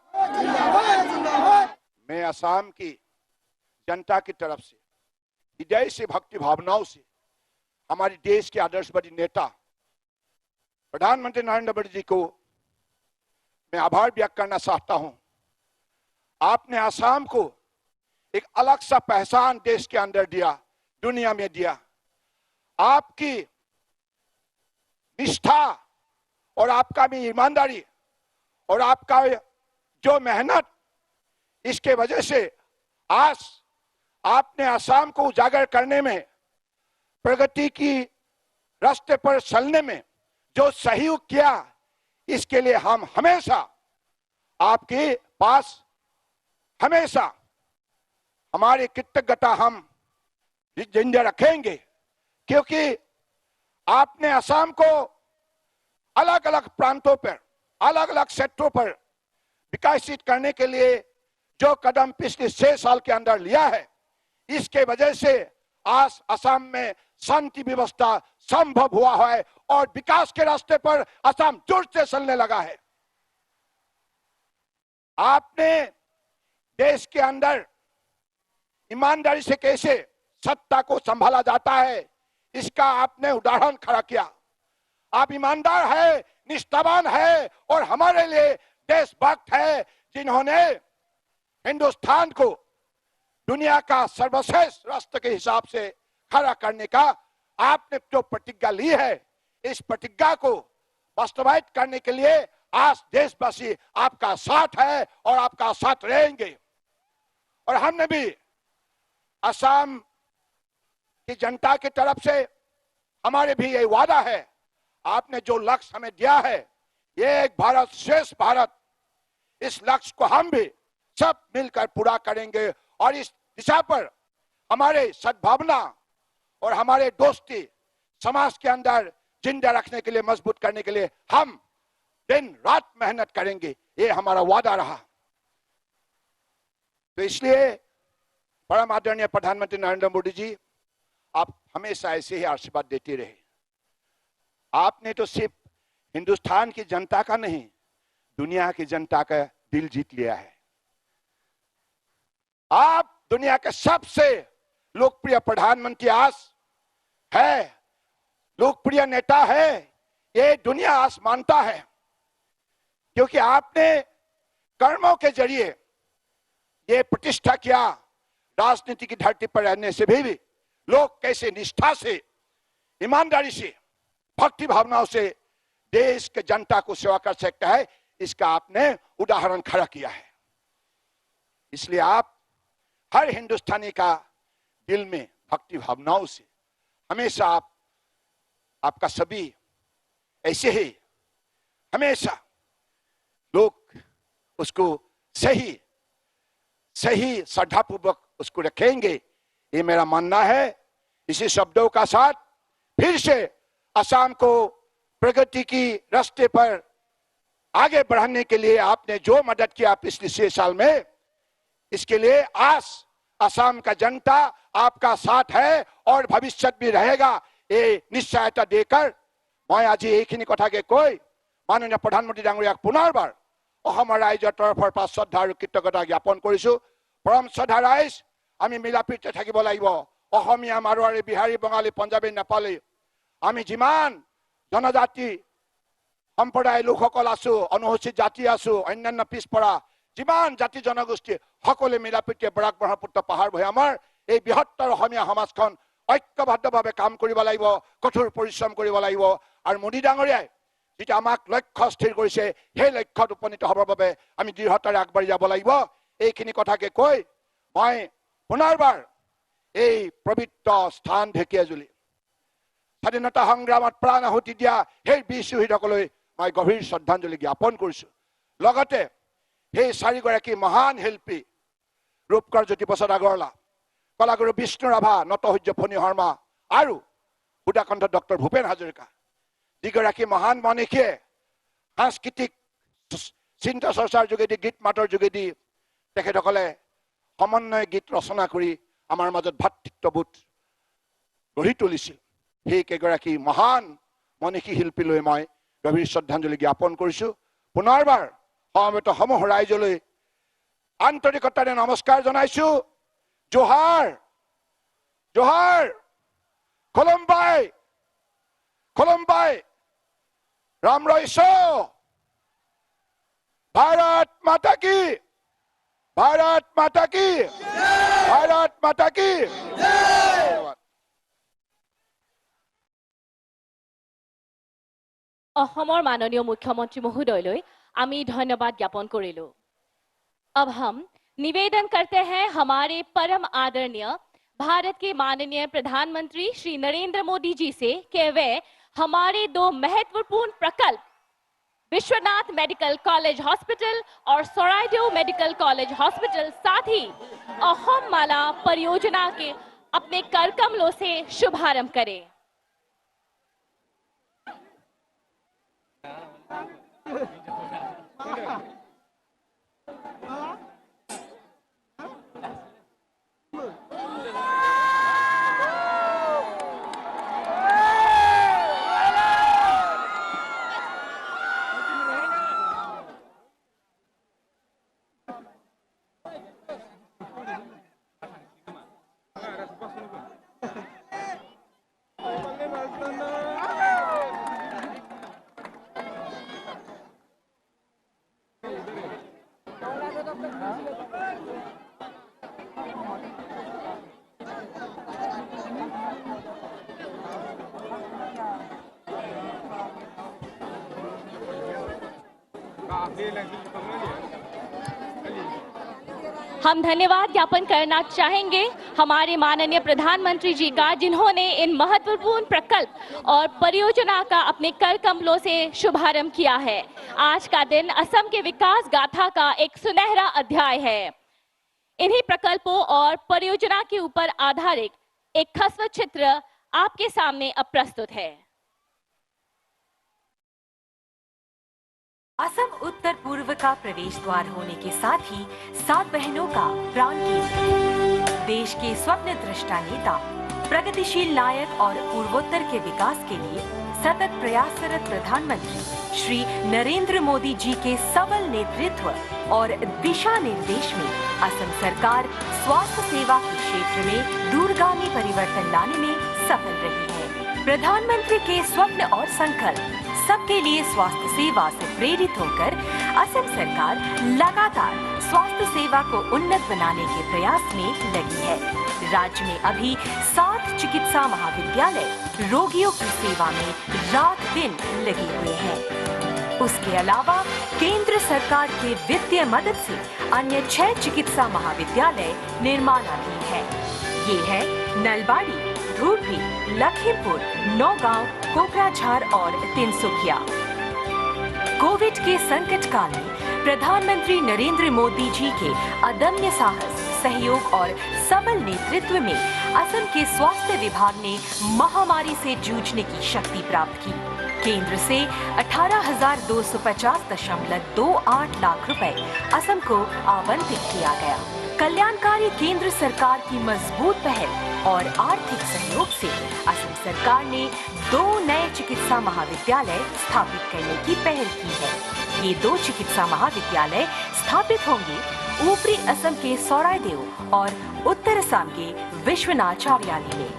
मैं असम की जनता की तरफ से हृदय से भक्ति भावनाओं से हमारे देश के आदर्शवादी नेता प्रधानमंत्री नरेंद्र मोदी जी को मैं आभार व्यक्त करना चाहता हूं। आपने असम को एक अलग सा पहचान देश के अंदर दिया, दुनिया में दिया। आपकी निष्ठा और आपका भी ईमानदारी और आपका जो मेहनत, इसके वजह से आज आपने असम को उजागर करने में, प्रगति की रास्ते पर चलने में जो सहयोग किया, इसके लिए हम हमेशा आपके पास हमेशा हमारी कृतज्ञता हम जिंदा रखेंगे, क्योंकि आपने असम को अलग अलग प्रांतों पर, अलग अलग क्षेत्रों पर विकसित करने के लिए जो कदम पिछले 6 साल के अंदर लिया है, इसके वजह से आज असम में शांति व्यवस्था संभव हुआ है और विकास के रास्ते पर असम जोर से चलने लगा है। आपने देश के अंदर ईमानदारी से कैसे सत्ता को संभाला जाता है, इसका आपने उदाहरण खड़ा किया। आप ईमानदार है, निष्ठावान है और हमारे लिए देशभक्त है, जिन्होंने हिंदुस्तान को दुनिया का सर्वश्रेष्ठ राष्ट्र के हिसाब से खड़ा करने का आपने जो प्रतिज्ञा ली है, इस प्रतिज्ञा को वास्तवायित करने के लिए आज देशवासी आपका साथ है और आपका साथ रहेंगे। और हमने भी असम की जनता की तरफ से हमारे भी ये वादा है, आपने जो लक्ष्य हमें दिया है, ये एक भारत श्रेष्ठ भारत, इस लक्ष्य को हम भी सब मिलकर पूरा करेंगे और इस दिशा पर हमारे सद्भावना और हमारे दोस्ती समाज के अंदर जिंदा रखने के लिए, मजबूत करने के लिए हम दिन रात मेहनत करेंगे, ये हमारा वादा रहा। तो इसलिए परम आदरणीय प्रधानमंत्री नरेंद्र मोदी जी, आप हमेशा ऐसे ही आशीर्वाद देते रहे। आपने तो सिर्फ हिंदुस्तान की जनता का नहीं, दुनिया की जनता का दिल जीत लिया है। आप दुनिया के सबसे लोकप्रिय प्रधानमंत्री आज है, लोकप्रिय नेता है, ये दुनिया आज मानता है, क्योंकि आपने कर्मों के जरिए ये प्रतिष्ठा किया, राजनीति की धरती पर रहने से भी लोग कैसे निष्ठा से, ईमानदारी से, भक्ति भावनाओं से देश के जनता को सेवा कर सकता है, इसका आपने उदाहरण खड़ा किया है। इसलिए आप हर हिंदुस्तानी का दिल में भक्ति भावनाओं से हमेशा आपका सभी ऐसे ही हमेशा लोग उसको सही श्रद्धापूर्वक उसको रखेंगे, ये मेरा मानना है। इसी शब्दों का साथ फिर से असम को प्रगति की रास्ते पर आगे बढ़ाने के लिए आपने जो मदद किया पिछले 6 साल में, इसके लिए आज असम का जनता आपका साथ है और भविष्य भी रहेगा, ये निश्चयता देकर मैं आज এইখিনি কথাকে কৈ মাননীয় প্ৰধানমন্ত্ৰী ডাঙৰীয়াক পুনৰবাৰ অসমৰ ৰাইজৰ তৰফৰ পৰা শ্ৰদ্ধা আৰু কৃতজ্ঞতা জ্ঞাপন কৰিছো। পৰম শ্ৰদ্ধা ৰাইজ, আমি মিলাপ্ৰীতিৰে থাকিব লাগিব। অসমীয়া, মাৰোৱাৰী, বিহাৰী, বঙালী, পঞ্জাবী, নেপালী, আমি যিমান জনজাতি সম্প্ৰদায় লোকসকল আছো, অনুসূচিত জাতি আছো, অন্যান্য পিছপৰা যিমান জাতি জনগোষ্ঠী সকলোৱে মিলাপ্ৰীতিৰে বৰাক ব্ৰহ্মপুত্ৰ পাহাৰ ভৈয়ামৰ এই বৃহত্তৰ অসমীয়া সমাজখন ঐক্যবদ্ধভাৱে কাম কৰিব লাগিব, কঠোৰ পৰিশ্ৰম কৰিব লাগিব। আৰু মোদী ডাঙৰীয়াই যেটা আমাক লক্ষ্য স্থিৰ কৰিছে, সেই লক্ষ্যত উপনীত হ'বৰ বাবে আমি দৃঢ়তাৰে আগবাঢ়ি যাব লাগিব। এইখিনি কথাকে কৈ মই পুনৰবাৰ এই পবিত্ৰ স্থান ঢেকীয়াজুলি স্বাধীনতা সংগ্ৰামত প্ৰাণ আহুতি দিয়া সেই বীৰ শ্বহীদসকললৈ মই গভীৰ শ্ৰদ্ধাঞ্জলি জ্ঞাপন কৰিছো। লগতে সেই 4গৰাকী মহান শিল্পী ৰূপকৰ জ্যোতিপ্ৰসাদ আগৰৱালা, কলাগুৰু বিষ্ণু ৰাভা, নটসূৰ্য ফণী শৰ্মা আৰু সুধাকণ্ঠ ডক্টৰ ভূপেন হাজৰিকা, যিগৰাকী মহান মনীষীয়ে সাংস্কৃতিক চিন্তা চৰ্চাৰ যোগেদি, গীত মাতৰ যোগেদি তেখেতসকলে সমন্বয় গীত ৰচনা কৰি আমাৰ মাজত ভাতৃত্ববোধ গঢ়ি তুলিছিল। সেই কেইগৰাকী মহান মনীষী শিল্পীলৈ মই গভীৰ শ্ৰদ্ধাঞ্জলি জ্ঞাপন কৰিছো। পুনৰবাৰ সমবেত সমূহ ৰাইজলৈ আন্তৰিকতাৰে নমস্কাৰ জনাইছো। জোহাৰ জোহাৰ, খোলম্বাই খোলম্বাই, राम रईसो, भारत माता की, भारत माता की, भारत माता की। অসমৰ মাননীয় মুখ্যমন্ত্ৰী মহোদয়লৈ আমি ধন্যবাদ জ্ঞাপন কৰিলো। अब हम निवेदन करते हैं हमारे परम आदरणीय भारत के माननीय प्रधानमंत्री श्री नरेंद्र मोदी जी से कि वे हमारे 2 महत्वपूर्ण प्रकल्प विश्वनाथ मेडिकल कॉलेज हॉस्पिटल और सरायदेव मेडिकल कॉलेज हॉस्पिटल, साथ ही अहोम माला परियोजना के अपने कर कमलों से शुभारंभ करें। हम धन्यवाद ज्ञापन करना चाहेंगे हमारे माननीय प्रधानमंत्री जी का, जिन्होंने इन महत्वपूर्ण प्रकल्प और परियोजना का अपने कर कमलों से शुभारंभ किया है। आज का दिन असम के विकास गाथा का एक सुनहरा अध्याय है। इन्हीं प्रकल्पों और परियोजना के ऊपर आधारित एक ह्रस्व चित्र आपके सामने अब प्रस्तुत है। असम उत्तर पूर्व का प्रवेश द्वार होने के साथ ही 7 बहनों का प्राण केंद्र, देश के स्वप्न दृष्टा नेता, प्रगतिशील नायक और पूर्वोत्तर के विकास के लिए सतत प्रयासरत प्रधानमंत्री श्री नरेंद्र मोदी जी के सबल नेतृत्व और दिशा निर्देश में असम सरकार स्वास्थ्य सेवा के क्षेत्र में दूरगामी परिवर्तन लाने में सफल रही है। प्रधानमंत्री के स्वप्न और संकल्प सबके लिए स्वास्थ्य सेवा से प्रेरित होकर असम सरकार लगातार स्वास्थ्य सेवा को उन्नत बनाने के प्रयास में लगी है। राज्य में अभी 7 चिकित्सा महाविद्यालय रोगियों की सेवा में रात दिन लगे हुए हैं। उसके अलावा केंद्र सरकार के वित्तीय मदद से अन्य 6 चिकित्सा महाविद्यालय निर्माणाधीन है। ये है नलबाड़ी, धूबरी, लखीमपुर, नौगांव, कोकराझार और तिनसुकिया। कोविड के संकट काल में प्रधानमंत्री नरेंद्र मोदी जी के अदम्य साहस, सहयोग और सबल नेतृत्व में असम के स्वास्थ्य विभाग ने महामारी से जूझने की शक्ति प्राप्त की। केंद्र से 18,250.28 लाख रुपए असम को आवंटित किया गया। कल्याणकारी केंद्र सरकार की मजबूत पहल और आर्थिक सहयोग से असम सरकार ने 2 नए चिकित्सा महाविद्यालय स्थापित करने की पहल की है। ये 2 चिकित्सा महाविद्यालय स्थापित होंगे ऊपरी असम के सौरायदेव और उत्तर असम के विश्वनाचार्यालय में।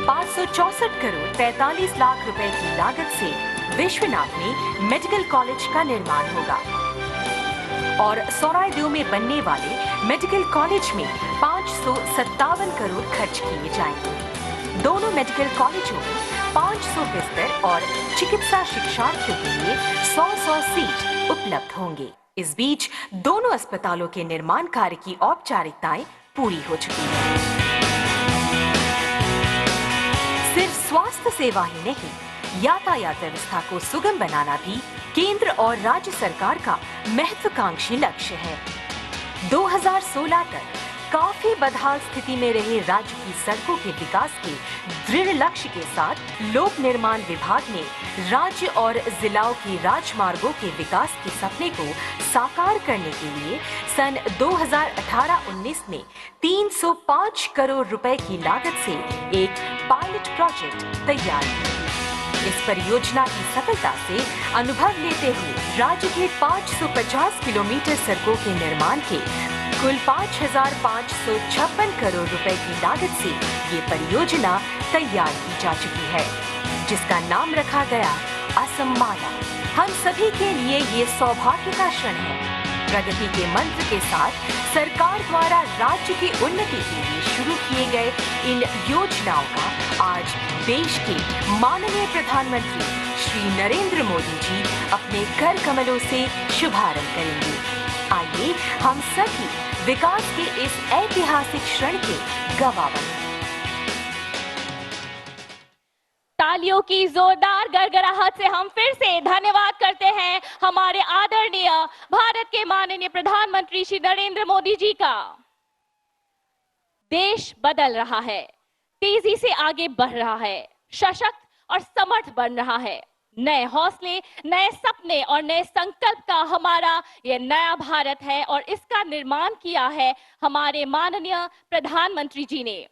564 करोड़ 43 लाख रुपए की लागत से विश्वनाथ में मेडिकल कॉलेज का निर्माण होगा और सौरायदेव में बनने वाले मेडिकल कॉलेज में 557 करोड़ खर्च किए जाएंगे। दोनों मेडिकल कॉलेजों में 500 बिस्तर और चिकित्सा शिक्षार्थियों के लिए 100 सीट उपलब्ध होंगे। इस बीच दोनों अस्पतालों के निर्माण कार्य की औपचारिकताएं पूरी हो चुकी हैं। सिर्फ स्वास्थ्य सेवा ही नहीं, यातायात व्यवस्था को सुगम बनाना भी केंद्र और राज्य सरकार का महत्वाकांक्षी लक्ष्य है। 2016 तक काफी बदहाल स्थिति में रहे राज्य की सड़कों के विकास के दृढ़ लक्ष्य के साथ लोक निर्माण विभाग ने राज्य और जिलाओं की राजमार्गों के विकास के सपने को साकार करने के लिए सन 2018-19 में 305 करोड़ रुपए की लागत से एक पायलट प्रोजेक्ट तैयार किया। इस परियोजना की सफलता से अनुभव लेते हुए राज्य के 550 किलोमीटर सड़कों के निर्माण के कुल 5,556 करोड़ रुपए की लागत से ये परियोजना तैयार की जा चुकी है, जिसका नाम रखा गया असम माला। हम सभी के लिए ये सौभाग्य का क्षण है। प्रगति के मंत्र के साथ सरकार द्वारा राज्य की उन्नति के लिए शुरू किए गए इन योजनाओं का आज देश के माननीय प्रधानमंत्री श्री नरेंद्र मोदी जी अपने कर कमलों से शुभारंभ करेंगे। आइए हम सभी विकास के इस ऐतिहासिक क्षण के गवाह बनें। तालियों की जोरदार गड़गड़ाहट से हम फिर से धन्यवाद करते हैं हमारे आदरणीय भारत के माननीय प्रधानमंत्री श्री नरेंद्र मोदी जी का। देश बदल रहा है, तेजी से आगे बढ़ रहा है, सशक्त और समर्थ बन रहा है। नए हौसले, नए सपने और नए संकल्प का हमारा ये नया भारत है और इसका निर्माण किया है हमारे माननीय प्रधानमंत्री जी ने,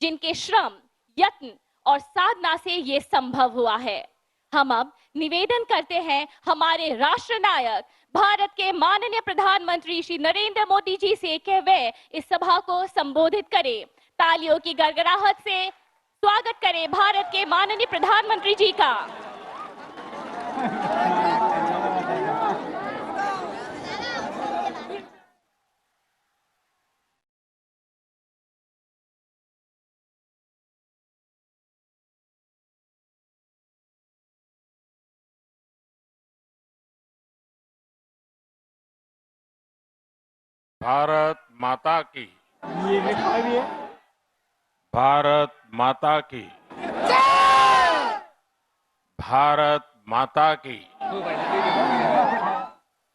जिनके श्रम, यत्न और साधना से ये संभव हुआ है। हम अब निवेदन करते हैं हमारे राष्ट्र नायक भारत के माननीय प्रधानमंत्री श्री नरेंद्र मोदी जी से कि वे इस सभा को संबोधित करें। तालियों की गड़गड़ाहट से स्वागत करें भारत के माननीय प्रधानमंत्री जी का। भारत माता की, भारत माता की, भारत माता की।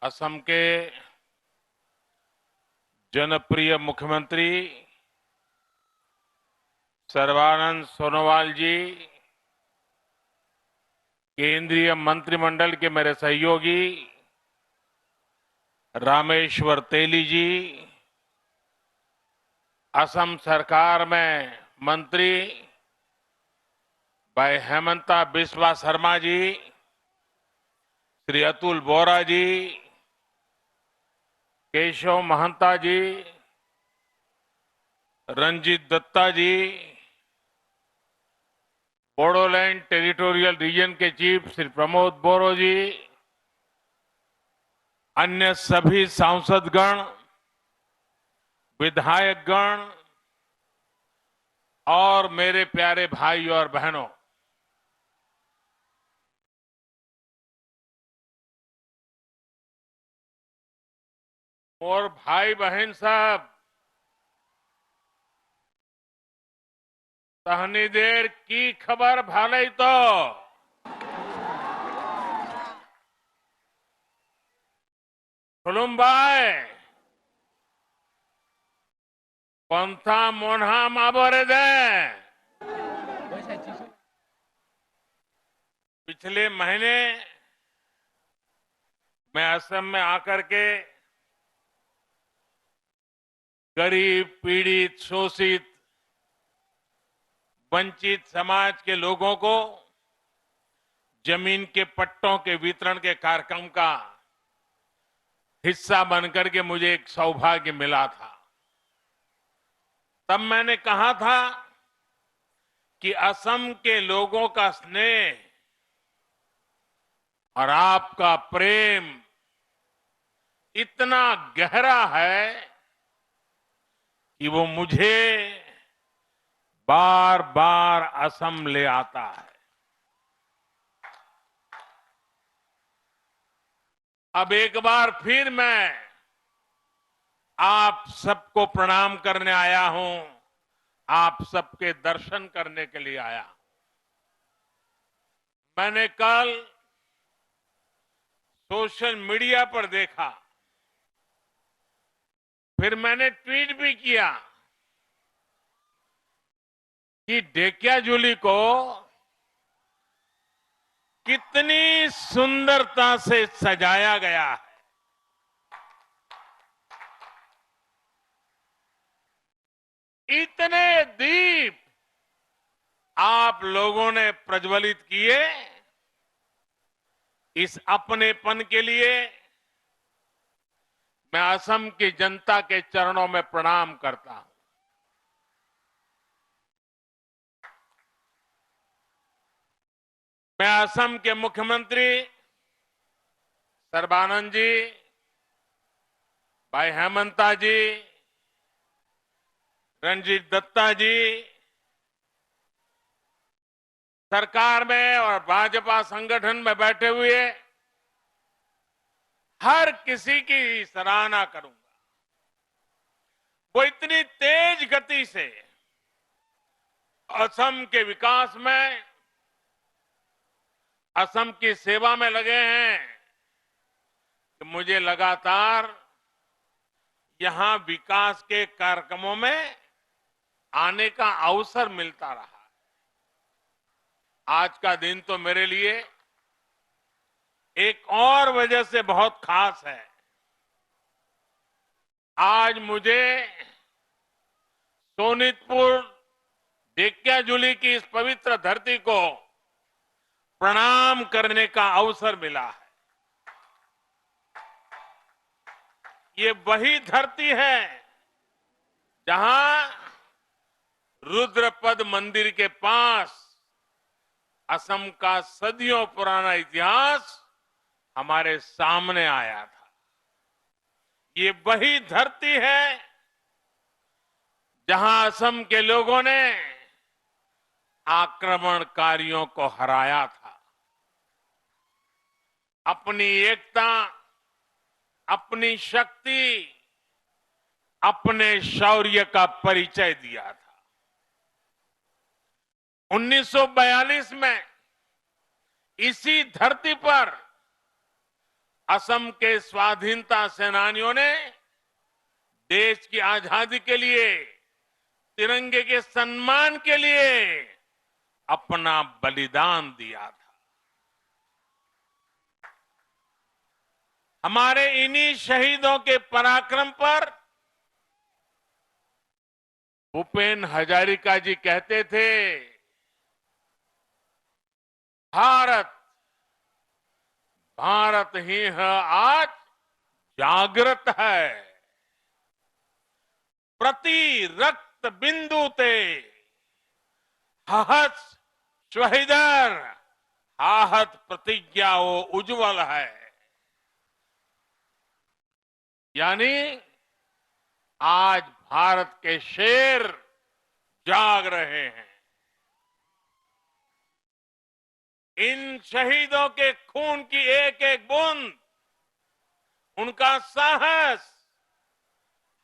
असम के जनप्रिय मुख्यमंत्री सर्बानंद सोनोवाल जी, केंद्रीय मंत्रिमंडल के मेरे सहयोगी रामेश्वर तेली जी, असम सरकार में मंत्री भाई हेमंता बिस्वा शर्मा जी, श्री अतुल बोरा जी, केशव महंता जी, रंजीत दत्ता जी, बोडोलैंड टेरिटोरियल रीजन के चीफ श्री प्रमोद बोरो जी, अन्य सभी सांसदगण, विधायकगण और मेरे प्यारे भाई और बहनों, और भाई बहन सब, तहनी देर की खबर भाले तो खुलुमबाई पंथा मोन्हा माबोरे दे। पिछले महीने मैं असम में आकर के गरीब, पीड़ित, शोषित, वंचित समाज के लोगों को जमीन के पट्टों के वितरण के कार्यक्रम का हिस्सा बनकर के मुझे एक सौभाग्य मिला था। तब मैंने कहा था कि असम के लोगों का स्नेह और आपका प्रेम इतना गहरा है कि वो मुझे बार बार असम ले आता है। अब एक बार फिर मैं आप सबको प्रणाम करने आया हूं, आप सबके दर्शन करने के लिए आया हूं। मैंने कल सोशल मीडिया पर देखा, फिर मैंने ट्वीट भी किया कि ढेकियाजुली को कितनी सुंदरता से सजाया गया है। इतने दीप आप लोगों ने प्रज्वलित किए। इस अपनेपन के लिए मैं असम की जनता के चरणों में प्रणाम करता हूं। मैं असम के मुख्यमंत्री सर्बानंद जी, भाई हेमंता जी, रंजीत दत्ता जी, सरकार में और भाजपा संगठन में बैठे हुए हर किसी की सराहना करूंगा। वो इतनी तेज गति से असम के विकास में, असम की सेवा में लगे हैं कि मुझे लगातार यहां विकास के कार्यक्रमों में आने का अवसर मिलता रहा। आज का दिन तो मेरे लिए एक और वजह से बहुत खास है। आज मुझे सोनितपुर ढेकियाजुली की इस पवित्र धरती को प्रणाम करने का अवसर मिला है। ये वही धरती है जहां रुद्रपद मंदिर के पास असम का सदियों पुराना इतिहास हमारे सामने आया था। ये वही धरती है जहां असम के लोगों ने आक्रमणकारियों को हराया था, अपनी एकता, अपनी शक्ति, अपने शौर्य का परिचय दिया था। 1942 में इसी धरती पर असम के स्वाधीनता सेनानियों ने देश की आजादी के लिए, तिरंगे के सम्मान के लिए अपना बलिदान दिया था। हमारे इन्हीं शहीदों के पराक्रम पर भूपेन हजारिका जी कहते थे, भारत भारत ही है आज जागृत है, प्रति रक्त बिंदु ते हहत शहीदर आहत प्रतिज्ञा वो उज्जवल है। यानी आज भारत के शेर जाग रहे हैं। इन शहीदों के खून की एक एक बूंद, उनका साहस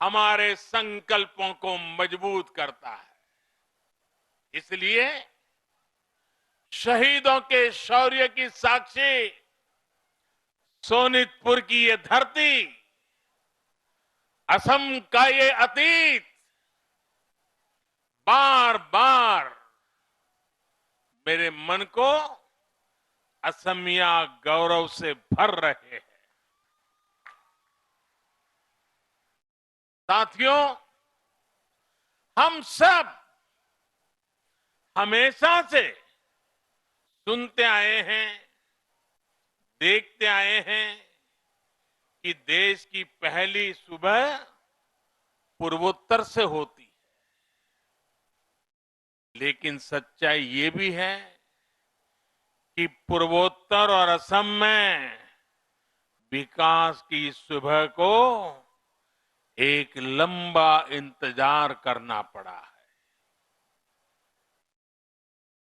हमारे संकल्पों को मजबूत करता है। इसलिए शहीदों के शौर्य की साक्षी सोनितपुर की ये धरती, असम का ये अतीत बार बार मेरे मन को असमिया गौरव से भर रहे हैं। साथियों, हम सब हमेशा से सुनते आए हैं, देखते आए हैं कि देश की पहली सुबह पूर्वोत्तर से होती है। लेकिन सच्चाई ये भी है कि पूर्वोत्तर और असम में विकास की सुबह को एक लंबा इंतजार करना पड़ा है।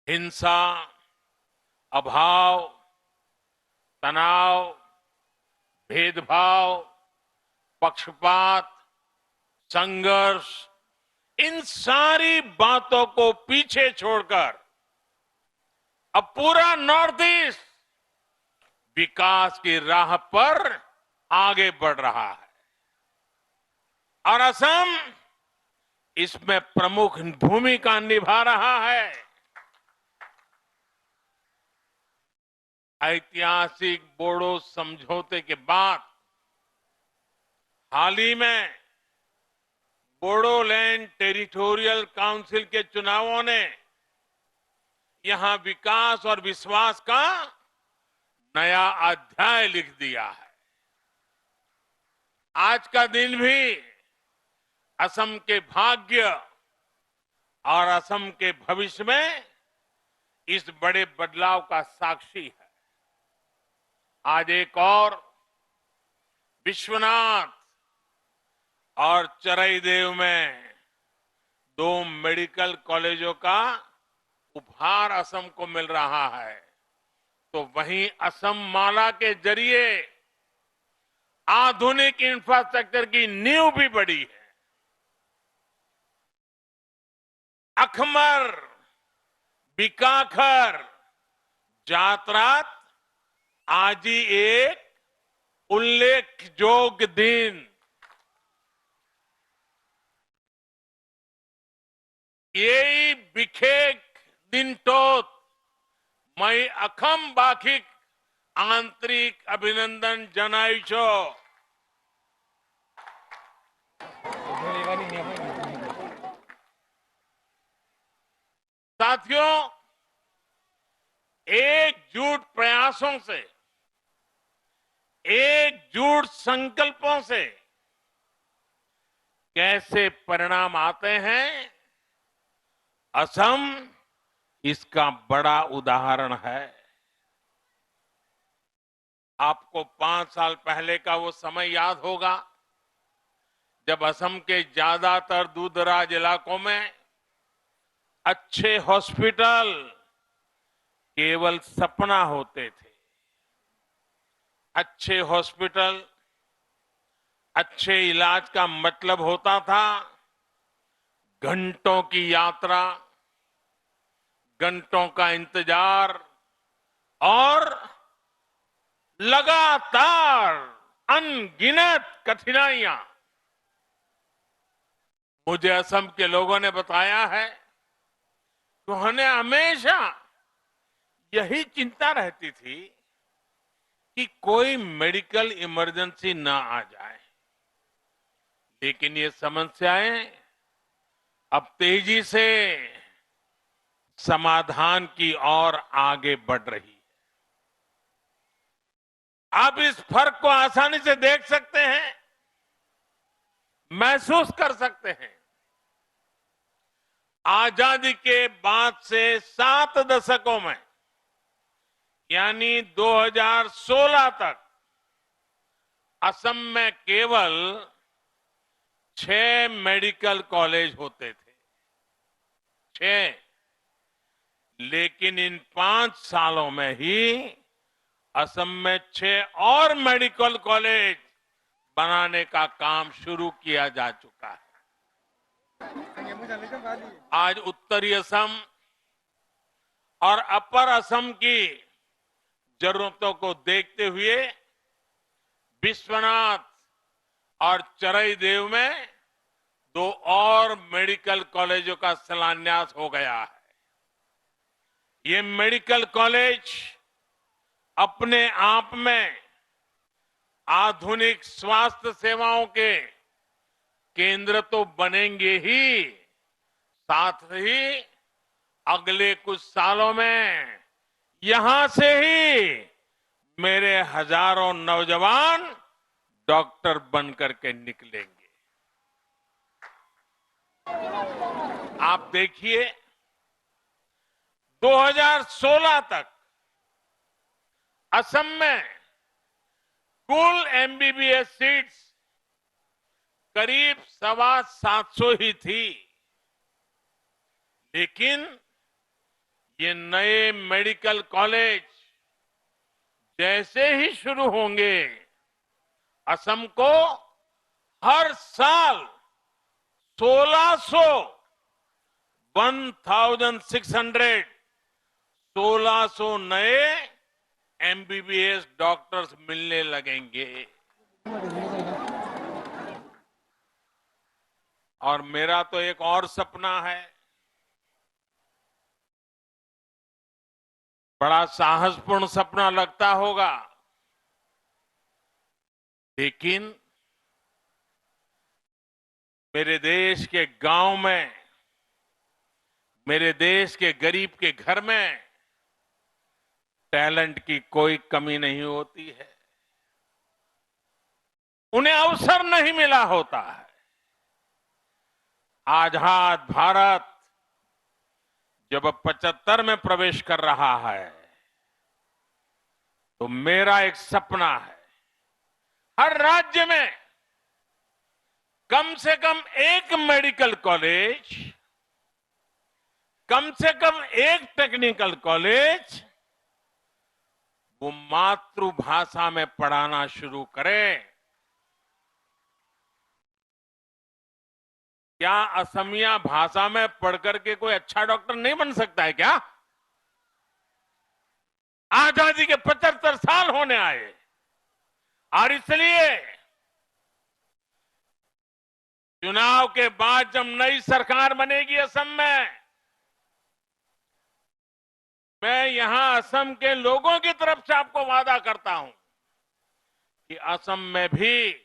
हिंसा, अभाव, तनाव, भेदभाव, पक्षपात, संघर्ष, इन सारी बातों को पीछे छोड़कर अब पूरा नॉर्थ ईस्ट विकास की राह पर आगे बढ़ रहा है और असम इसमें प्रमुख भूमिका निभा रहा है। ऐतिहासिक बोडो समझौते के बाद हाल ही में बोडोलैंड टेरिटोरियल काउंसिल के चुनावों ने यहां विकास और विश्वास का नया अध्याय लिख दिया है। आज का दिन भी असम के भाग्य और असम के भविष्य में इस बड़े बदलाव का साक्षी है। आज एक और विश्वनाथ और चरईदेव में 2 मेडिकल कॉलेजों का उपहार असम को मिल रहा है, तो वहीं असम माला के जरिए आधुनिक इंफ्रास्ट्रक्चर की नींव भी बढ़ी है। अखमर, बीकाखर, जातरात आज ही एक उल्लेखयोग्य दिन। यही बिखेक दिन टोत मैं अखम बाखिक आंतरिक अभिनंदन जनाइछो। साथियों, एकजुट प्रयासों से, एकजुट संकल्पों से कैसे परिणाम आते हैं, असम इसका बड़ा उदाहरण है। आपको 5 साल पहले का वो समय याद होगा जब असम के ज्यादातर दूरदराज इलाकों में अच्छे हॉस्पिटल केवल सपना होते थे। अच्छे हॉस्पिटल, अच्छे इलाज का मतलब होता था घंटों की यात्रा, घंटों का इंतजार और लगातार अनगिनत कठिनाइयां। मुझे असम के लोगों ने बताया है कि उन्हें हमेशा यही चिंता रहती थी कि कोई मेडिकल इमरजेंसी ना आ जाए, लेकिन ये समस्याएं अब तेजी से समाधान की ओर आगे बढ़ रही है। आप इस फर्क को आसानी से देख सकते हैं, महसूस कर सकते हैं। आजादी के बाद से 7 दशकों में, यानी 2016 तक असम में केवल 6 मेडिकल कॉलेज होते थे, 6। लेकिन इन 5 सालों में ही असम में 6 और मेडिकल कॉलेज बनाने का काम शुरू किया जा चुका है। आज उत्तरी असम और अपर असम की जरूरतों को देखते हुए विश्वनाथ और चरईदेव में 2 और मेडिकल कॉलेजों का शिलान्यास हो गया है। ये मेडिकल कॉलेज अपने आप में आधुनिक स्वास्थ्य सेवाओं के केंद्र तो बनेंगे ही, साथ ही अगले कुछ सालों में यहां से ही मेरे हजारों नौजवान डॉक्टर बनकर के निकलेंगे। आप देखिए 2016 तक असम में कुल एमबीबीएस सीट्स करीब 750 ही थी, लेकिन ये नए मेडिकल कॉलेज जैसे ही शुरू होंगे, असम को हर साल 1600 नए एमबीबीएस डॉक्टर्स मिलने लगेंगे। और मेरा तो एक और सपना है, बड़ा साहसपूर्ण सपना लगता होगा, लेकिन मेरे देश के गांव में, मेरे देश के गरीब के घर में टैलेंट की कोई कमी नहीं होती है, उन्हें अवसर नहीं मिला होता है। आजाद भारत जब 75 में प्रवेश कर रहा है, तो मेरा एक सपना है, हर राज्य में कम से कम एक मेडिकल कॉलेज, कम से कम एक टेक्निकल कॉलेज वो मातृभाषा में पढ़ाना शुरू करें। क्या असमिया भाषा में पढ़कर के कोई अच्छा डॉक्टर नहीं बन सकता है क्या? आजादी के 75 साल होने आए और इसलिए चुनाव के बाद जब नई सरकार बनेगी असम में, मैं यहां असम के लोगों की तरफ से आपको वादा करता हूं कि असम में भी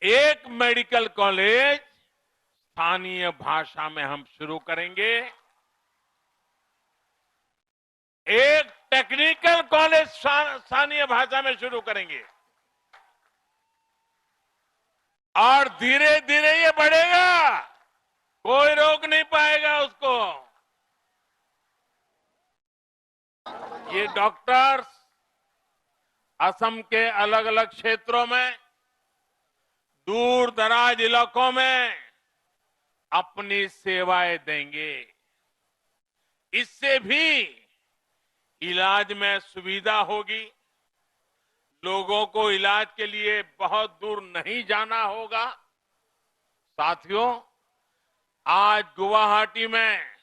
एक मेडिकल कॉलेज स्थानीय भाषा में हम शुरू करेंगे, एक टेक्निकल कॉलेज स्थानीय भाषा में शुरू करेंगे और धीरे धीरे ये बढ़ेगा, कोई रोक नहीं पाएगा उसको। ये डॉक्टर्स असम के अलग अलग क्षेत्रों में, दूर दराज इलाकों में अपनी सेवाएं देंगे। इससे भी इलाज में सुविधा होगी, लोगों को इलाज के लिए बहुत दूर नहीं जाना होगा। साथियों, आज गुवाहाटी में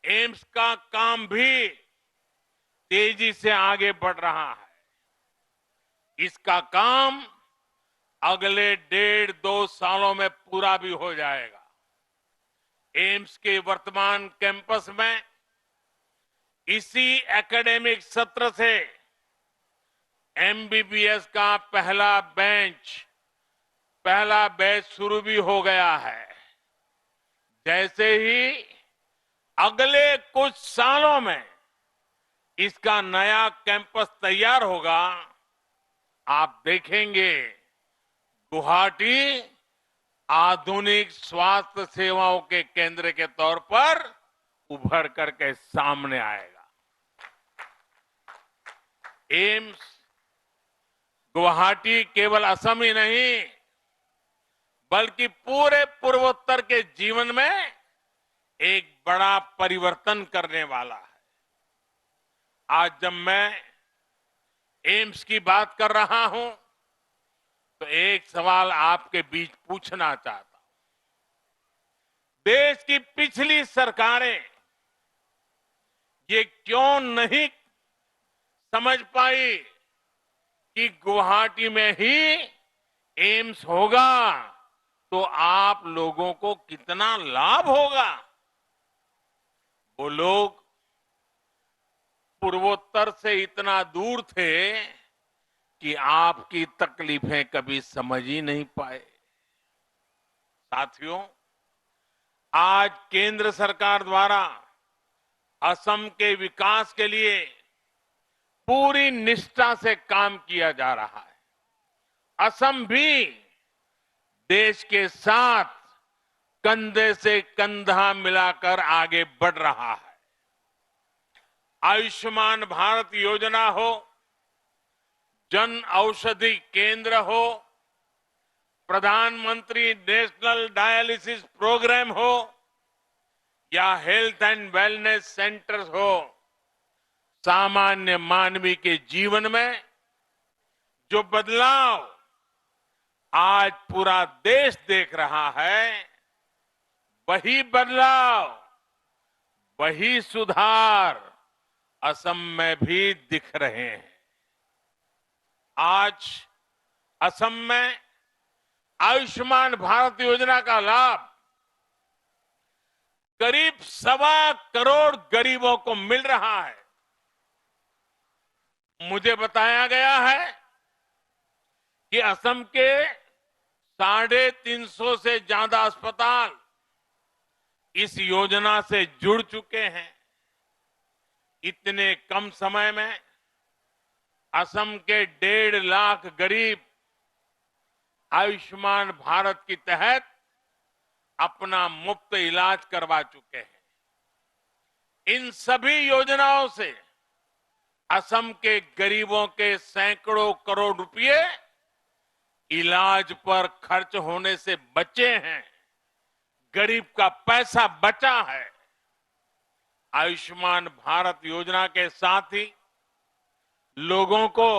एम्स का काम भी तेजी से आगे बढ़ रहा है। इसका काम अगले 1.5-2 सालों में पूरा भी हो जाएगा। एम्स के वर्तमान कैंपस में इसी एकेडमिक सत्र से एमबीबीएस का पहला बैच शुरू भी हो गया है। जैसे ही अगले कुछ सालों में इसका नया कैंपस तैयार होगा, आप देखेंगे गुवाहाटी आधुनिक स्वास्थ्य सेवाओं के केंद्र के तौर पर उभर करके सामने आएगा। एम्स गुवाहाटी केवल असम ही नहीं, बल्कि पूरे पूर्वोत्तर के जीवन में एक बड़ा परिवर्तन करने वाला है। आज जब मैं एम्स की बात कर रहा हूं तो एक सवाल आपके बीच पूछना चाहता हूं। देश की पिछली सरकारें ये क्यों नहीं समझ पाई कि गुवाहाटी में ही एम्स होगा तो आप लोगों को कितना लाभ होगा। वो लोग पूर्वोत्तर से इतना दूर थे कि आपकी तकलीफें कभी समझ ही नहीं पाए। साथियों, आज केंद्र सरकार द्वारा असम के विकास के लिए पूरी निष्ठा से काम किया जा रहा है। असम भी देश के साथ कंधे से कंधा मिलाकर आगे बढ़ रहा है। आयुष्मान भारत योजना हो, जन औषधि केंद्र हो, प्रधानमंत्री नेशनल डायलिसिस प्रोग्राम हो या हेल्थ एंड वेलनेस सेंटर्स हो, सामान्य मानवी के जीवन में जो बदलाव आज पूरा देश देख रहा है, वही बदलाव, वही सुधार असम में भी दिख रहे हैं। आज असम में आयुष्मान भारत योजना का लाभ करीब 1.25 करोड़ गरीबों को मिल रहा है। मुझे बताया गया है कि असम के 350 से ज्यादा अस्पताल इस योजना से जुड़ चुके हैं। इतने कम समय में असम के 1.5 लाख गरीब आयुष्मान भारत के तहत अपना मुफ्त इलाज करवा चुके हैं। इन सभी योजनाओं से असम के गरीबों के सैकड़ों करोड़ रुपए इलाज पर खर्च होने से बचे हैं। गरीब का पैसा बचा है। आयुष्मान भारत योजना के साथ ही लोगों को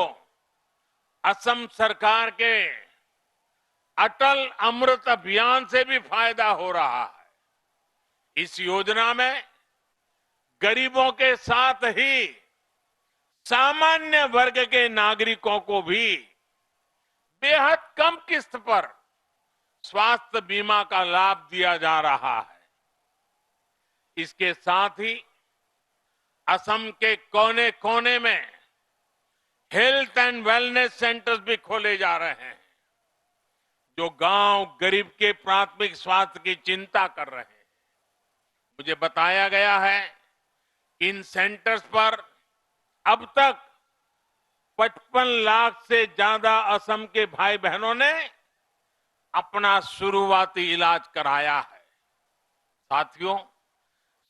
असम सरकार के अटल अमृत अभियान से भी फायदा हो रहा है। इस योजना में गरीबों के साथ ही सामान्य वर्ग के नागरिकों को भी बेहद कम किस्त पर स्वास्थ्य बीमा का लाभ दिया जा रहा है। इसके साथ ही असम के कोने कोने में हेल्थ एंड वेलनेस सेंटर्स भी खोले जा रहे हैं, जो गांव गरीब के प्राथमिक स्वास्थ्य की चिंता कर रहे हैं। मुझे बताया गया है इन सेंटर्स पर अब तक 55 लाख से ज्यादा असम के भाई बहनों ने अपना शुरुआती इलाज कराया है। साथियों,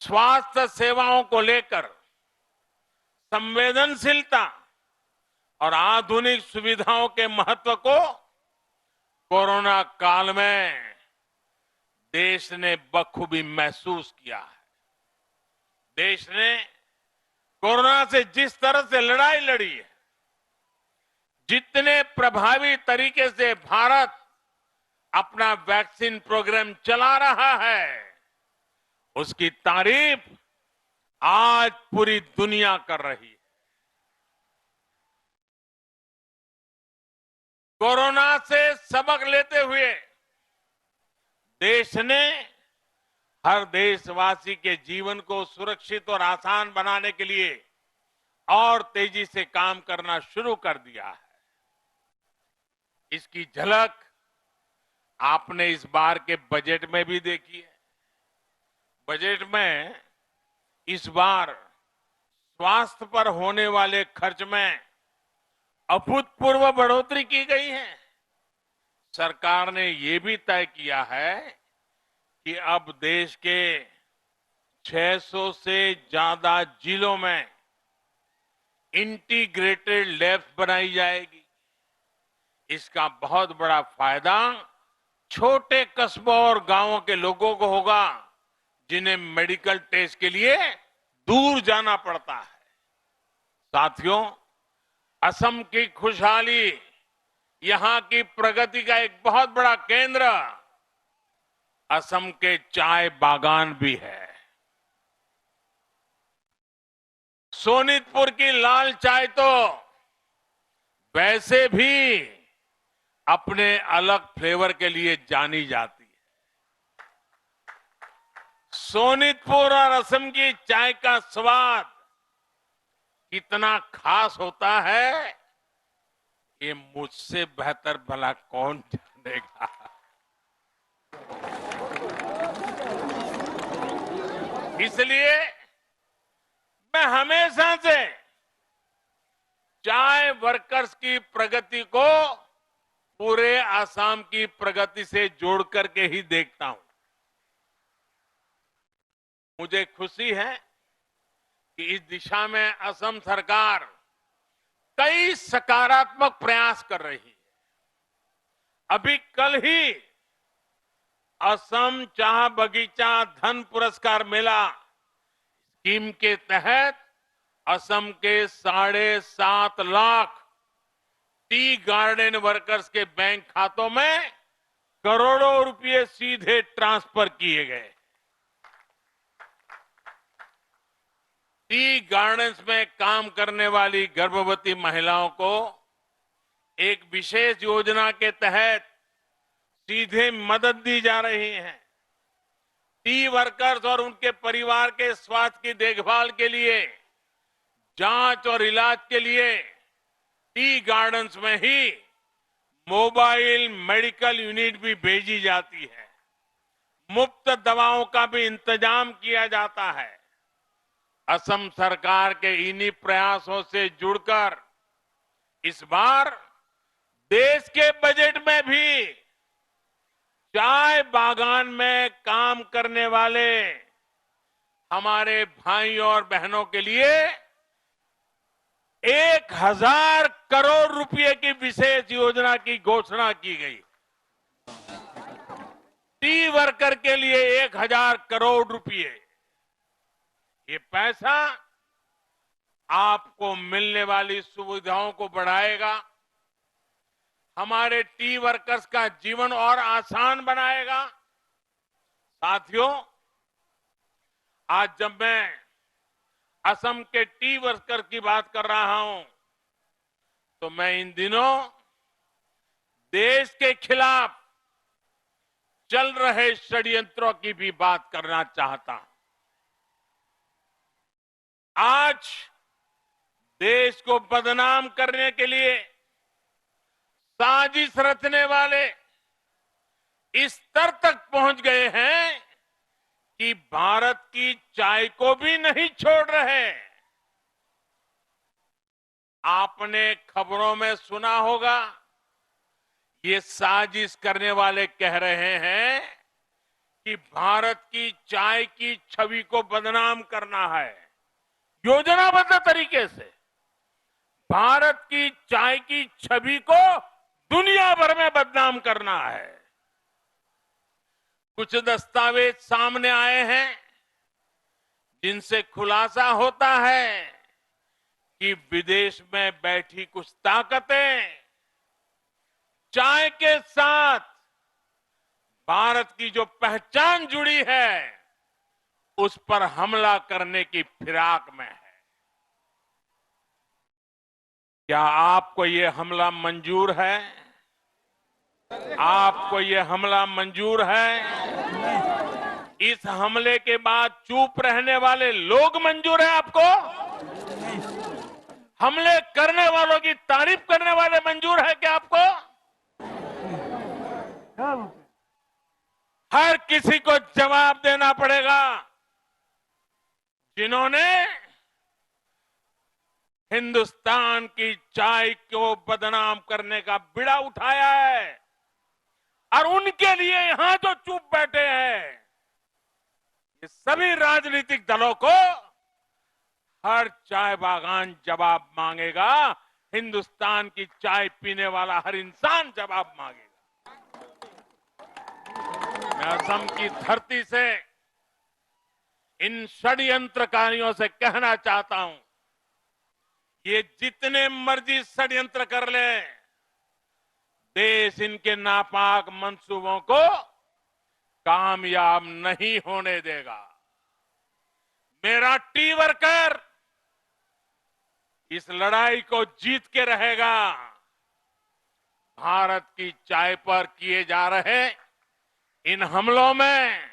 स्वास्थ्य सेवाओं को लेकर संवेदनशीलता और आधुनिक सुविधाओं के महत्व को कोरोना काल में देश ने बखूबी महसूस किया है। देश ने कोरोना से जिस तरह से लड़ाई लड़ी है, जितने प्रभावी तरीके से भारत अपना वैक्सीन प्रोग्राम चला रहा है, उसकी तारीफ आज पूरी दुनिया कर रही है। कोरोना से सबक लेते हुए देश ने हर देशवासी के जीवन को सुरक्षित और आसान बनाने के लिए और तेजी से काम करना शुरू कर दिया है। इसकी झलक आपने इस बार के बजट में भी देखी है। बजट में इस बार स्वास्थ्य पर होने वाले खर्च में अभूतपूर्व बढ़ोतरी की गई है। सरकार ने ये भी तय किया है कि अब देश के 600 से ज्यादा जिलों में इंटीग्रेटेड लैब्स बनाई जाएगी। इसका बहुत बड़ा फायदा छोटे कस्बों और गांवों के लोगों को होगा जिन्हें मेडिकल टेस्ट के लिए दूर जाना पड़ता है। साथियों, असम की खुशहाली, यहां की प्रगति का एक बहुत बड़ा केंद्र असम के चाय बागान भी है। सोनितपुर की लाल चाय तो वैसे भी अपने अलग फ्लेवर के लिए जानी जाती है। सोनितपुर और असम की चाय का स्वाद कितना खास होता है, ये मुझसे बेहतर भला कौन जानेगा। इसलिए मैं हमेशा से चाय वर्कर्स की प्रगति को पूरे आसाम की प्रगति से जोड़ करके ही देखता हूं। मुझे खुशी है कि इस दिशा में असम सरकार कई सकारात्मक प्रयास कर रही है। अभी कल ही असम चाह बगीचा धन पुरस्कार मिला। स्कीम के तहत असम के 7.5 लाख टी गार्डन वर्कर्स के बैंक खातों में करोड़ों रुपए सीधे ट्रांसफर किए गए। टी गार्डन्स में काम करने वाली गर्भवती महिलाओं को एक विशेष योजना के तहत सीधे मदद दी जा रही है। टी वर्कर्स और उनके परिवार के स्वास्थ्य की देखभाल के लिए, जांच और इलाज के लिए टी गार्डन्स में ही मोबाइल मेडिकल यूनिट भी भेजी जाती है। मुफ्त दवाओं का भी इंतजाम किया जाता है। असम सरकार के इन्हीं प्रयासों से जुड़कर इस बार देश के बजट में भी चाय बागान में काम करने वाले हमारे भाइयों और बहनों के लिए 1000 करोड़ रुपए की विशेष योजना की घोषणा की गई। टी वर्कर के लिए 1000 करोड़ रुपए। ये पैसा आपको मिलने वाली सुविधाओं को बढ़ाएगा, हमारे टी वर्कर्स का जीवन और आसान बनाएगा। साथियों, आज जब मैं असम के टी वर्कर की बात कर रहा हूं, तो मैं इन दिनों देश के खिलाफ चल रहे षड्यंत्रों की भी बात करना चाहता हूं। आज देश को बदनाम करने के लिए साजिश रचने वाले इस स्तर तक पहुंच गए हैं कि भारत की चाय को भी नहीं छोड़ रहे। आपने खबरों में सुना होगा, ये साजिश करने वाले कह रहे हैं कि भारत की चाय की छवि को बदनाम करना है। योजनाबद्ध तरीके से भारत की चाय की छवि को दुनिया भर में बदनाम करना है। कुछ दस्तावेज सामने आए हैं जिनसे खुलासा होता है कि विदेश में बैठी कुछ ताकतें चाय के साथ भारत की जो पहचान जुड़ी है उस पर हमला करने की फिराक में है। क्या आपको ये हमला मंजूर है? आपको ये हमला मंजूर है? इस हमले के बाद चुप रहने वाले लोग मंजूर है आपको? हमले करने वालों की तारीफ करने वाले मंजूर है क्या आपको? हर किसी को जवाब देना पड़ेगा जिन्होंने हिंदुस्तान की चाय को बदनाम करने का बीड़ा उठाया है। और उनके लिए यहां जो चुप बैठे हैं, ये सभी राजनीतिक दलों को हर चाय बागान जवाब मांगेगा। हिंदुस्तान की चाय पीने वाला हर इंसान जवाब मांगेगा। मैं असम की धरती से इन षड्यंत्रकारियों से कहना चाहता हूं, ये जितने मर्जी षड्यंत्र कर ले, देश इनके नापाक मंसूबों को कामयाब नहीं होने देगा। मेरा टी वर्कर इस लड़ाई को जीत के रहेगा। भारत की चाय पर किए जा रहे इन हमलों में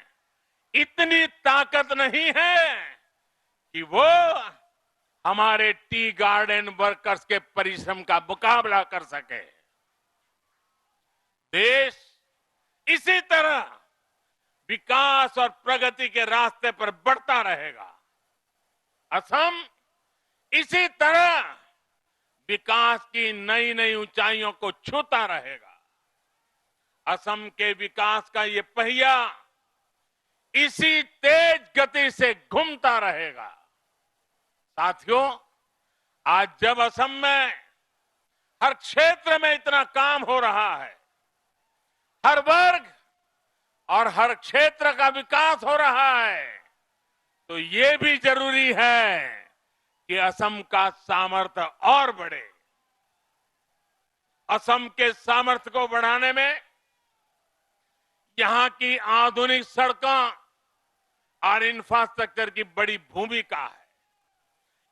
इतनी ताकत नहीं है कि वो हमारे टी गार्डन वर्कर्स के परिश्रम का मुकाबला कर सके। देश इसी तरह विकास और प्रगति के रास्ते पर बढ़ता रहेगा। असम इसी तरह विकास की नई नई ऊंचाइयों को छूता रहेगा। असम के विकास का ये पहिया इसी तेज गति से घूमता रहेगा। साथियों, आज जब असम में हर क्षेत्र में इतना काम हो रहा है, हर वर्ग और हर क्षेत्र का विकास हो रहा है, तो ये भी जरूरी है कि असम का सामर्थ्य और बढ़े। असम के सामर्थ्य को बढ़ाने में यहां की आधुनिक सड़कों और इंफ्रास्ट्रक्चर की बड़ी भूमिका है।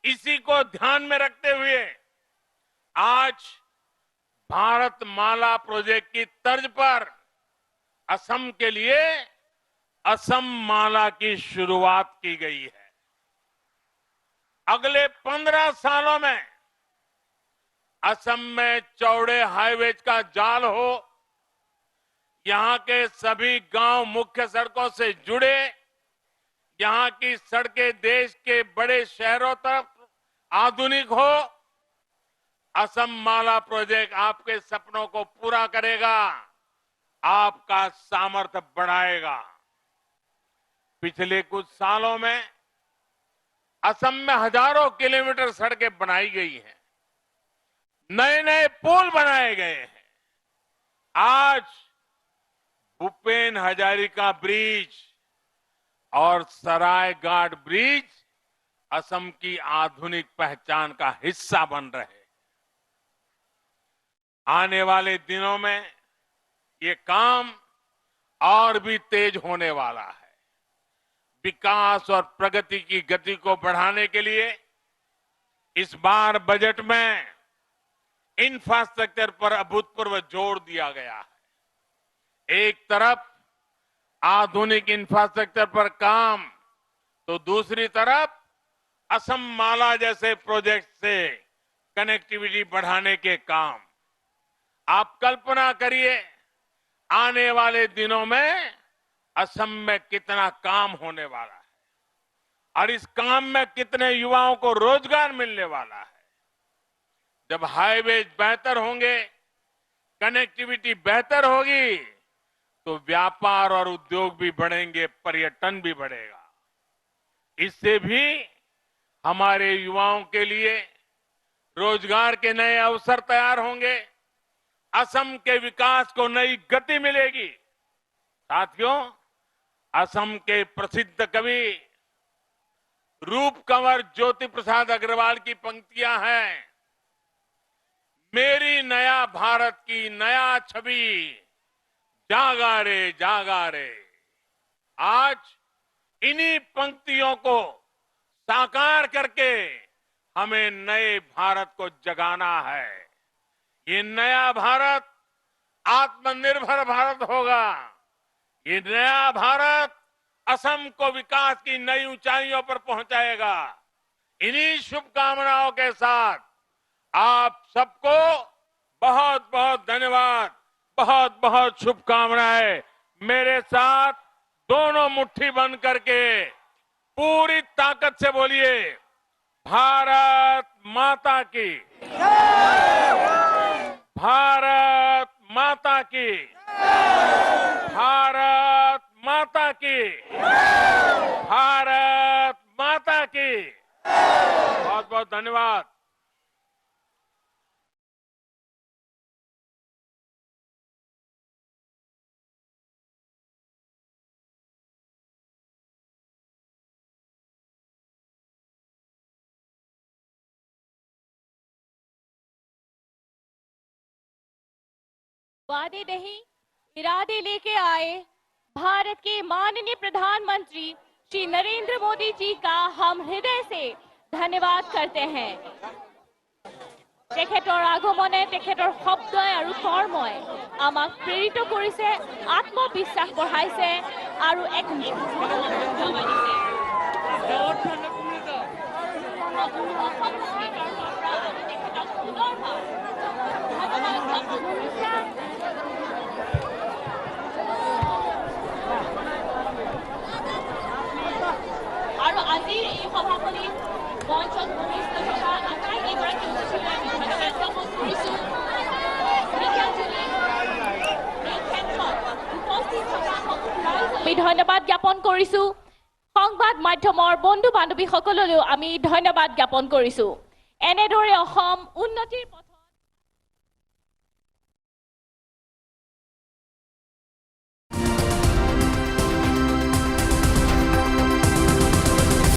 इसी को ध्यान में रखते हुए आज भारत माला प्रोजेक्ट की तर्ज पर असम के लिए असम माला की शुरुआत की गई है। अगले 15 सालों में असम में चौड़े हाईवेज का जाल हो, यहां के सभी गांव मुख्य सड़कों से जुड़े, यहां की सड़कें देश के बड़े शहरों तक आधुनिक हो। असम माला प्रोजेक्ट आपके सपनों को पूरा करेगा, आपका सामर्थ्य बढ़ाएगा। पिछले कुछ सालों में असम में हजारों किलोमीटर सड़कें बनाई गई हैं, नए नए पुल बनाए गए हैं। आज भूपेन हजारिका ब्रिज और सराय घाट ब्रिज असम की आधुनिक पहचान का हिस्सा बन रहे हैं। आने वाले दिनों में ये काम और भी तेज होने वाला है। विकास और प्रगति की गति को बढ़ाने के लिए इस बार बजट में इंफ्रास्ट्रक्चर पर अभूतपूर्व जोर दिया गया है। एक तरफ आधुनिक इंफ्रास्ट्रक्चर पर काम, तो दूसरी तरफ असम माला जैसे प्रोजेक्ट से कनेक्टिविटी बढ़ाने के काम। आप कल्पना करिए आने वाले दिनों में असम में कितना काम होने वाला है और इस काम में कितने युवाओं को रोजगार मिलने वाला है। जब हाईवे बेहतर होंगे, कनेक्टिविटी बेहतर होगी, तो व्यापार और उद्योग भी बढ़ेंगे, पर्यटन भी बढ़ेगा। इससे भी हमारे युवाओं के लिए रोजगार के नए अवसर तैयार होंगे, असम के विकास को नई गति मिलेगी। साथियों, असम के प्रसिद्ध कवि रूप कंवर ज्योति प्रसाद अग्रवाल की पंक्तियां हैं, मेरी नया भारत की नया छवि जागा रे जागा रे। आज इन्हीं पंक्तियों को साकार करके हमें नए भारत को जगाना है। ये नया भारत आत्मनिर्भर भारत होगा। ये नया भारत असम को विकास की नई ऊंचाइयों पर पहुंचाएगा। इन्हीं शुभकामनाओं के साथ आप सबको बहुत बहुत धन्यवाद, बहुत बहुत शुभकामनाएं। मेरे साथ दोनों मुट्ठी बंद करके पूरी ताकत से बोलिए, भारत माता की, भारत माता की, भारत माता की, भारत माता की। बहुत बहुत धन्यवाद। वादे नहीं इरादे लेके आए भारत के माननीय प्रधानमंत्री श्री नरेंद्र मोदी जी का हम हृदय से धन्यवाद करते हैं। তেখেতৰ আগমনে তেখেতৰ শব্দই আৰু কৰ্মই আমাক প্ৰেৰিত কৰিছে, আত্মবিশ্বাস বঢ়াইছে আৰু এক আৰু আজিৰ এই সভাখনি মঞ্চত উপস্থিত থকা আটাইকেইগৰাকী অতিথিলৈ ধন্যবাদ জ্ঞাপন কৰিছোঁ। আমি ধন্যবাদ জ্ঞাপন কৰিছোঁ। সংবাদ মাধ্যমৰ বন্ধু বান্ধৱীসকললৈও আমি ধন্যবাদ জ্ঞাপন কৰিছোঁ। এনেদৰে অসম উন্নতিৰ পথ